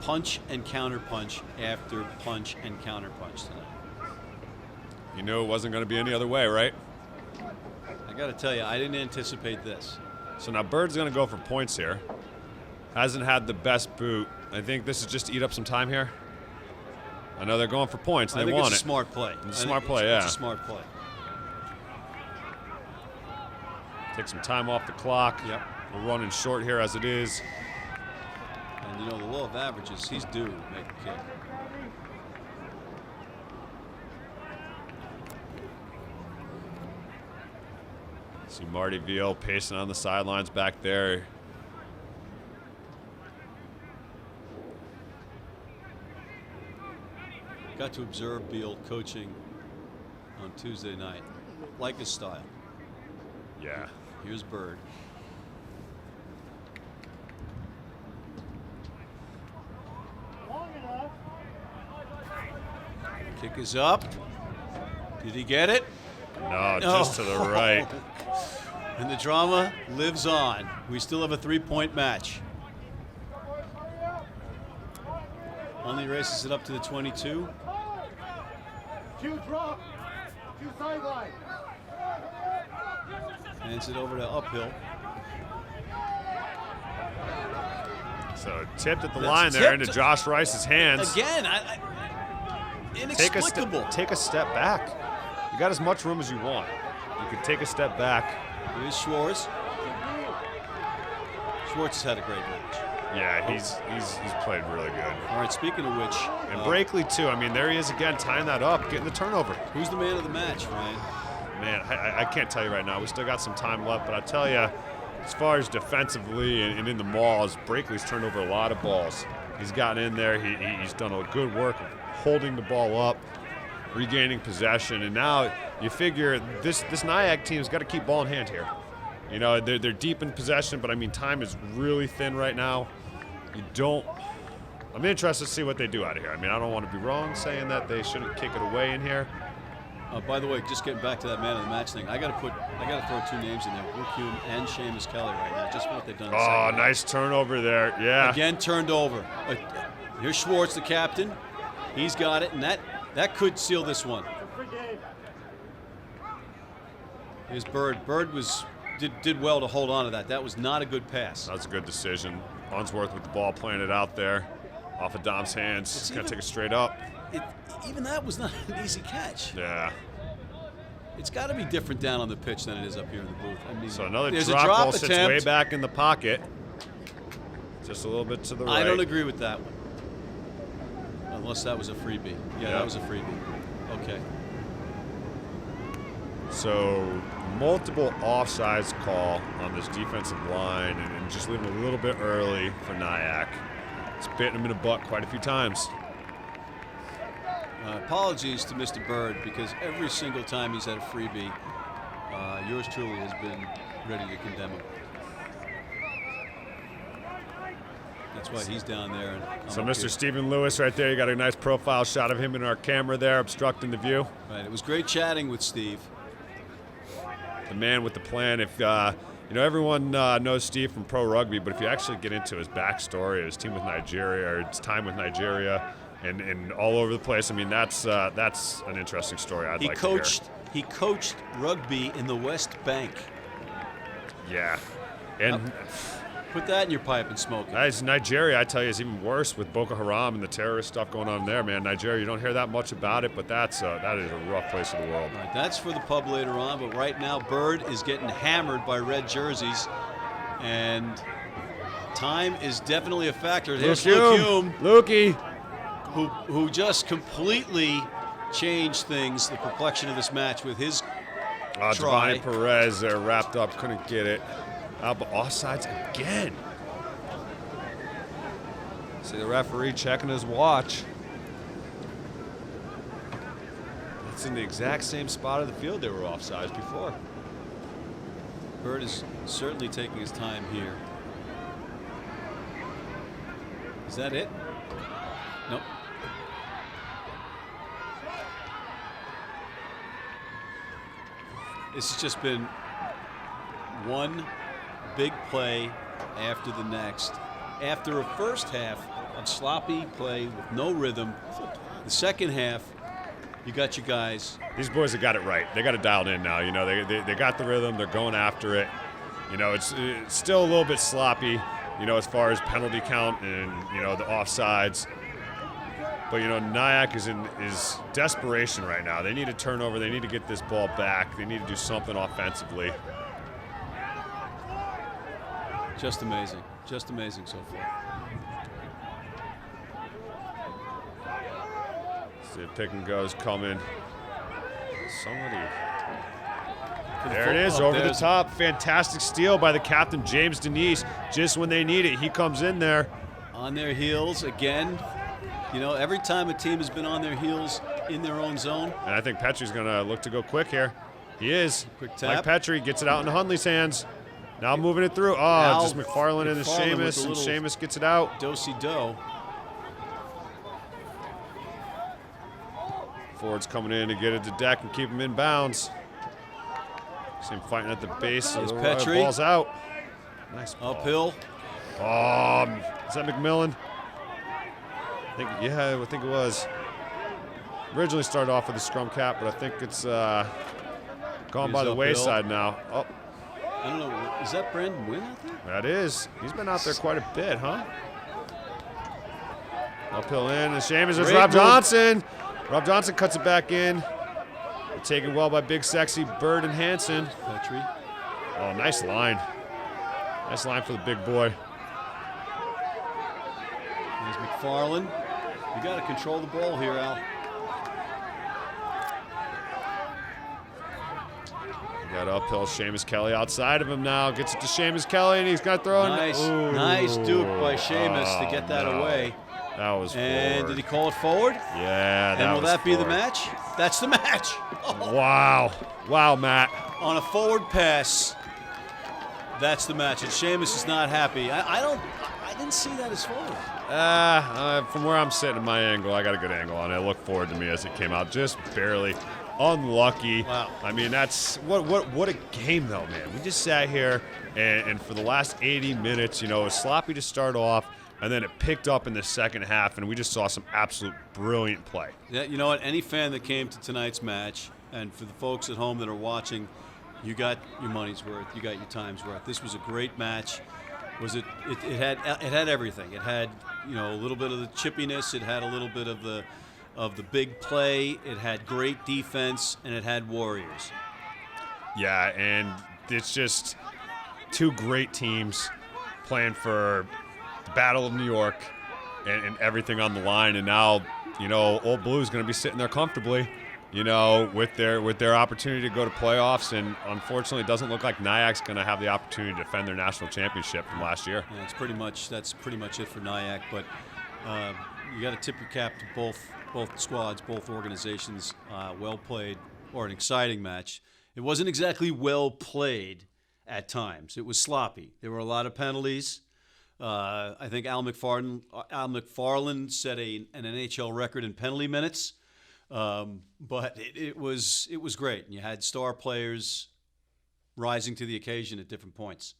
punch and counter punch after punch and counter punch tonight. You knew it wasn't going to be any other way, right? I got to tell you, I didn't anticipate this. So now Bird's going to go for points here. Hasn't had the best boot. I think this is just to eat up some time here. I know they're going for points, and I they think want it's it. a smart play. It's a smart play, yeah. It's a smart play. Take some time off the clock. Yep. We're running short here as it is. And you know, the law of averages, he's due to make a kick. See Marty Veal pacing on the sidelines back there. Got to observe Beal coaching on Tuesday night. Like his style. Yeah. Here's Bird. Kick is up. Did he get it? No, just to the right. And the drama lives on. We still have a 3-point match. Only races it up to the 22. Two drop, two sideline. Hands it over to Uphill. So tipped at the That's line there tipped. into Josh Rice's hands. Again, inexplicable. Take a step back. You got as much room as you want. You could take a step back. Here's Schwartz. Schwartz has had a great match. Yeah, he's played really good. All right, speaking of which. And Brakely, too. I mean, there he is again, tying that up, getting the turnover. Who's the man of the match, Ryan? Man, I can't tell you right now. We still got some time left, but I tell you, as far as defensively and in the mauls, Brakely's turned over a lot of balls. He's gotten in there. He's done a good work of holding the ball up, regaining possession, and now you figure this NYAC team's got to keep ball in hand here. You know, they're deep in possession, but I mean, time is really thin right now. I'm interested to see what they do out of here. I mean, I don't want to be wrong saying that they shouldn't kick it away in here. By the way, just getting back to that man of the match thing, I got to throw 2 names in there, Luke Hume and Seamus Kelly right now, just for what they've done. Oh, nice turnover there. Yeah. Again, turned over. Here's Schwartz, the captain. He's got it, and that could seal this one. Here's Bird. Bird did well to hold on to that. That was not a good pass. That was a good decision. Unsworth with the ball planted out there off of Dom's hands. He's going to take it straight up. Even that was not an easy catch. Yeah. It's got to be different down on the pitch than it is up here in the booth. I mean, So another there's drop a drop ball sits attempt. way back in the pocket. Just a little bit to the right. I don't agree with that one. Unless that was a freebie. Yeah, that was a freebie. Okay. So multiple offsides call on this defensive line and just leaving a little bit early for NYAC. It's bitten him in the butt quite a few times. Apologies to Mr. Bird, because every single time he's had a freebie, yours truly has been ready to condemn him. That's why he's down there. And So Mr. Stephen Lewis right there, you got a nice profile shot of him in our camera there, obstructing the view. Right, it was great chatting with Steve. The man with the plan. If everyone knows Steve from Pro Rugby, but if you actually get into his backstory, his team with Nigeria, or his time with Nigeria, and all over the place, I mean, that's an interesting story. I'd like to hear. He coached rugby in the West Bank. Yeah, and Put that in your pipe and smoke it. Nigeria, I tell you, is even worse with Boko Haram and the terrorist stuff going on there, man. Nigeria, you don't hear that much about it, but that is a rough place in the world. All right, that's for the pub later on, but right now Bird is getting hammered by red jerseys, and time is definitely a factor. There's Luke Hume, Lukey. who just completely changed things, the complexion of this match with his try. Divine Perez there wrapped up, couldn't get it. But offsides again. See the referee checking his watch. It's in the exact same spot of the field they were offsides before. Bird is certainly taking his time here. Is that it? Nope. This has just been one big play after the next. After a first half of sloppy play with no rhythm, the second half, you got your guys. These boys have got it right. They got it dialed in now. You know, they got the rhythm. They're going after it. You know, it's still a little bit sloppy, you know, as far as penalty count and, you know, the offsides. But, you know, NYAC is desperation right now. They need a turnover. They need to get this ball back. They need to do something offensively. Just amazing. Just amazing so far. See if pick and goes coming. Somebody. There it is, over the top. Fantastic steal by the captain, James Denise. Just when they need it, he comes in there. On their heels again. You know, every time a team has been on their heels in their own zone. And I think Petri's going to look to go quick here. He is. Quick tap. Like Petri, gets it out into Hundley's hands. Now moving it through. Oh, Now just McFarland and Seamus, and Seamus gets it out. Do-si-do. Ford's coming in to get it to deck and keep him in bounds. See him fighting at the base. There's The Petri. ball's out. Nice ball. Uphill. Is that McMillan? I think it was. Originally started off with a scrum cap, but I think it's gone He's by the uphill. wayside now. Oh, I don't know. Is that Brandon Wynn out there? that is. He's been out there quite a bit, huh? Uphill in, and Seamus. There's Great Rob move. Johnson. Rob Johnson cuts it back in. Taken well by Big Sexy Bird and Hansen. Petri. Oh, nice line. Nice line for the big boy. There's McFarland. You got to control the ball here, Al. Got uphill, Seamus Kelly outside of him now. Gets it to Seamus Kelly, and he's got thrown. Nice duke by Seamus to get that away. That was And forward. did he call it forward? Yeah, And will was that be the forward. match? That's the match. Oh, Wow. Wow, Matt. on a forward pass, that's the match. And Seamus is not happy. I didn't see that as forward. From where I'm sitting in my angle, I got a good angle on it. It looked forward to me as it came out, just barely. Unlucky. Wow. I mean, that's what a game though, man. We just sat here and for the last 80 minutes, you know, it was sloppy to start off, and then it picked up in the second half, and we just saw some absolute brilliant play. Yeah, you know what? Any fan that came to tonight's match, and for the folks at home that are watching, you got your money's worth. You got your time's worth. This was a great match. It had everything. It had, you know, a little bit of the chippiness. It had a little bit of the big play. It had great defense, and it had warriors. Yeah, and it's just two great teams playing for the Battle of New York and everything on the line. And now, you know, Old Blue's going to be sitting there comfortably, you know, with their opportunity to go to playoffs. And unfortunately, it doesn't look like NYAC's going to have the opportunity to defend their national championship from last year. Yeah, that's pretty much it for NYAC. But you got to tip your cap to both squads, both organizations. Well played, or an exciting match. It wasn't exactly well played at times. It was sloppy. There were a lot of penalties. I think Al McFarland set an NHL record in penalty minutes. But it was great. And you had star players rising to the occasion at different points.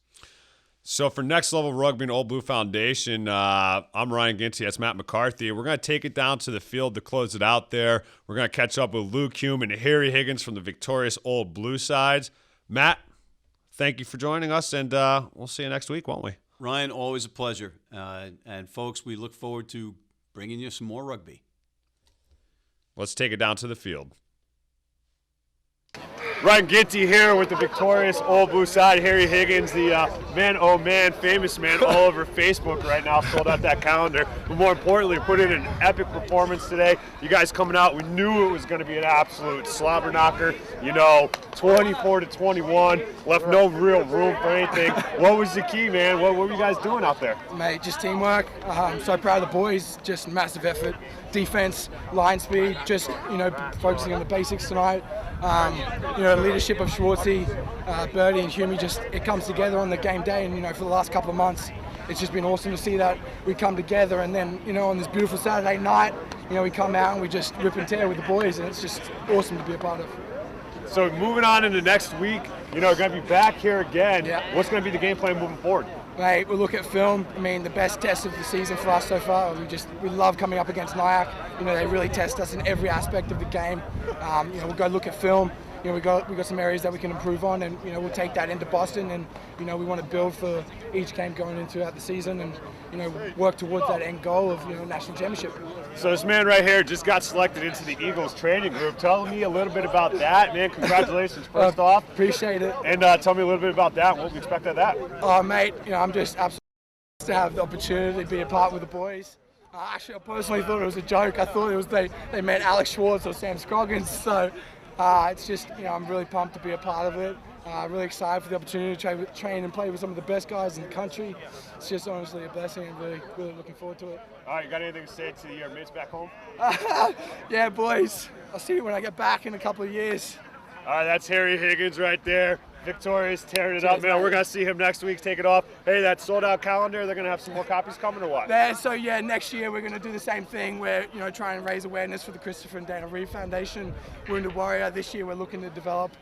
So for Next Level Rugby and Old Blue Foundation, I'm Ryan Ginty. That's Matt McCarthy. We're going to take it down to the field to close it out there. We're going to catch up with Luke Hume and Harry Higgins from the victorious Old Blue sides. Matt, thank you for joining us, and we'll see you next week, won't we? Ryan, always a pleasure. And folks, we look forward to bringing you some more rugby. Let's take it down to the field. Ryan Ginty here with the victorious Old Blue side. Harry Higgins, the famous man all over Facebook right now, sold out that calendar. But more importantly, put in an epic performance today. You guys coming out, we knew it was going to be an absolute slobber knocker. You know, 24-21, left no real room for anything. What was the key, man? What were you guys doing out there? Mate, just teamwork. I'm so proud of the boys. Just massive effort. Defense, line speed, just, you know, focusing on the basics tonight. You know, leadership of Schwartzy, Birdie and Hume, just it comes together on the game day. And, you know, for the last couple of months, it's just been awesome to see that we come together. And then, you know, on this beautiful Saturday night, you know, we come out and we just rip and tear with the boys. And it's just awesome to be a part of. So moving on into next week, you know, going to be back here again. Yeah. What's going to be the game plan moving forward? Mate, we'll look at film. I mean, the best test of the season for us so far. We love coming up against NYAC. You know, they really test us in every aspect of the game. You know, we'll go look at film. You know, we got some areas that we can improve on, and you know, we'll take that into Boston. And you know, we want to build for each game going into the season, and you know, work towards that end goal of national championship. So this man right here just got selected into the Eagles training group. Tell me a little bit about that, man. Congratulations, first off. Appreciate it. And tell me a little bit about that. What we expect of that. Oh, mate, you know, I'm just absolutely to have the opportunity to be a part with the boys. Actually, I personally thought it was a joke. I thought it was they meant Alex Schwartz or Sam Scroggins. So it's just, you know, I'm really pumped to be a part of it. Really excited for the opportunity to train and play with some of the best guys in the country. It's just honestly a blessing and really looking forward to it. All right, you got anything to say to your mates back home? Yeah, boys. I'll see you when I get back in a couple of years. All right, that's Harry Higgins right there. Victorious, tearing it up, man. We're going to see him next week, take it off. Hey, that sold-out calendar, they're going to have some more copies coming or what? So yeah, next year we're going to do the same thing. We're trying to raise awareness for the Christopher and Dana Reeve Foundation, Wounded Warrior. This year we're looking to develop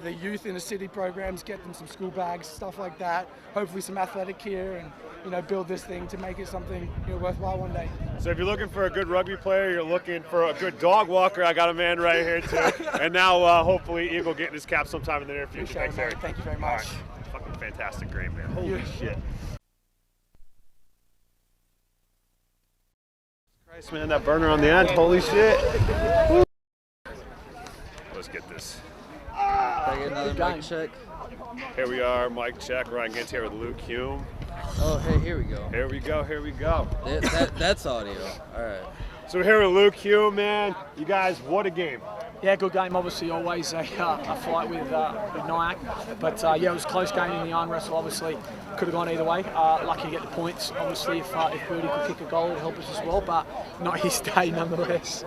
the youth in the city programs, get them some school bags, stuff like that. Hopefully some athletic gear and build this thing to make it something worthwhile one day. So if you're looking for a good rugby player, you're looking for a good dog walker, I got a man right here too. And now hopefully Eagle getting his cap sometime in the near future. Thanks, Harry. Thank you very much. All right. Fucking fantastic, great man. Holy shit. Christ, man, that burner on the end. Holy shit. Woo. Let's get this. Can I get another mic check? Here we are, mic check. Ryan gets here with Luke Hume. Oh, hey, here we go. Here we go, here we go. That's audio. All right. So we're here with Luke Hume, man. You guys, what a game. Yeah, good game. Obviously, always a fight with NYAC. But yeah, it was a close game in the arm wrestle. Obviously, could have gone either way. Lucky to get the points. Obviously, if Birdie could kick a goal, it would help us as well. But not his day, nonetheless.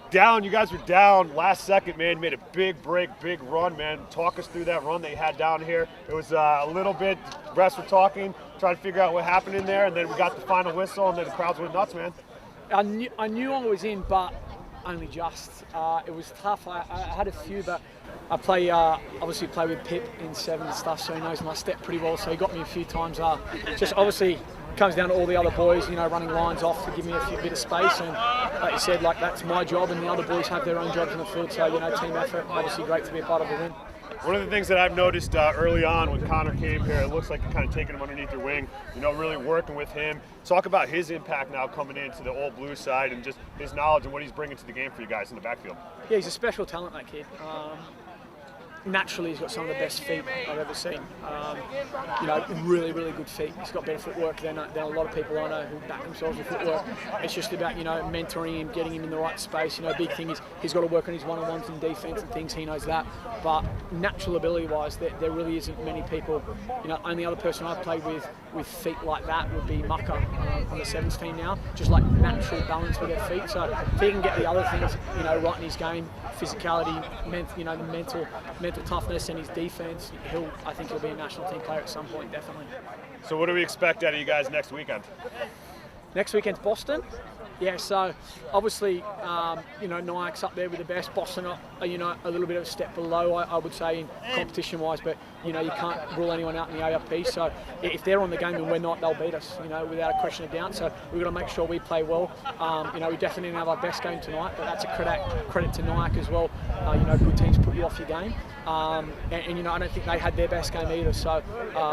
Down, you guys were down last second, man. You made a big break, big run, man. Talk us through that run that you had down here. It was a little bit, refs were talking, trying to figure out what happened in there, and then we got the final whistle, and then the crowds went nuts, man. I knew I was in, but only just. It was tough. I had a few, but I obviously play with Pip in 7 and stuff, so he knows my step pretty well, so he got me a few times. Just obviously comes down to all the other boys, running lines off to give me a few bit of space, and like you said, that's my job, and the other boys have their own jobs in the field, so team effort, obviously great to be a part of the win. One of the things that I've noticed early on when Connor came here, it looks like you're kind of taking him underneath your wing, really working with him. Talk about his impact now coming into the Old Blue side and just his knowledge and what he's bringing to the game for you guys in the backfield. Yeah, he's a special talent, that kid. Naturally, he's got some of the best feet I've ever seen. Really, really good feet. He's got better footwork than a lot of people I know who back themselves with footwork. It's just about, mentoring him, getting him in the right space. Big thing is he's got to work on his one-on-ones in defence and things. He knows that. But natural ability-wise, there really isn't many people. Only other person I've played with feet like that would be Mucka on the Sevens team now. Just like natural balance with their feet. So if he can get the other things, right in his game, physicality, the mental toughness and his defense, I think he'll be a national team player at some point, definitely. So what do we expect out of you guys next weekend? Next weekend's Boston. Yeah, so obviously, NYAC's up there with the best. Boston are, a little bit of a step below, I would say, in competition-wise, but, you can't rule anyone out in the AFP. So if they're on the game and we're not, they'll beat us, without a question of doubt. So we've got to make sure we play well. We definitely didn't have our best game tonight, but that's a credit to NYAC as well. Good teams put you off your game. I don't think they had their best game either. So,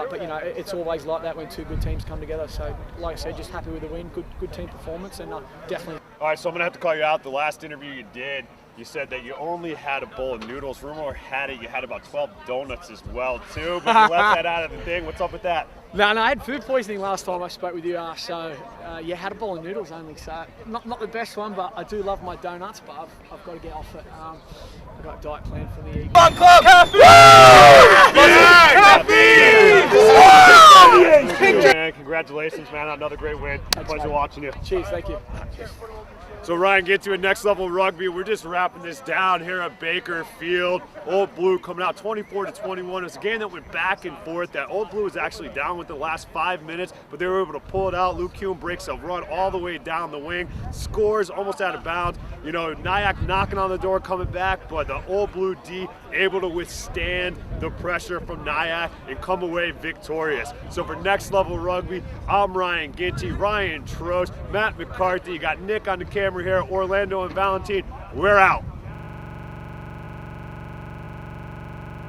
but it's always like that when two good teams come together. So, like I said, just happy with the win, good team performance, and definitely. All right, so I'm gonna have to call you out. The last interview you did, you said that you only had a bowl of noodles. Rumor had it you had about 12 donuts as well too, but you left that out of the thing. What's up with that? No, I had food poisoning last time I spoke with you, so had a bowl of noodles only. So not the best one, but I do love my donuts, but I've got to get off it. I've got a diet plan for the evening. Club! Man, congratulations, man, on another great win. Pleasure watching you. Cheers, thank you. Cheers. So Ryan, get to a next level rugby. We're just wrapping this down here at Baker Field. Old Blue coming out 24-21. It was a game that went back and forth. That Old Blue was actually down with the last 5 minutes, but they were able to pull it out. Luke Hume breaks a run all the way down the wing, scores almost out of bounds. NYAC knocking on the door, coming back, but the Old Blue D able to withstand the pressure from NYAC and come away victorious. So for Next Level Rugby, I'm Ryan Ginty, Ryan Trost, Matt McCarthy. You got Nick on the camera here, Orlando and Valentine. We're out.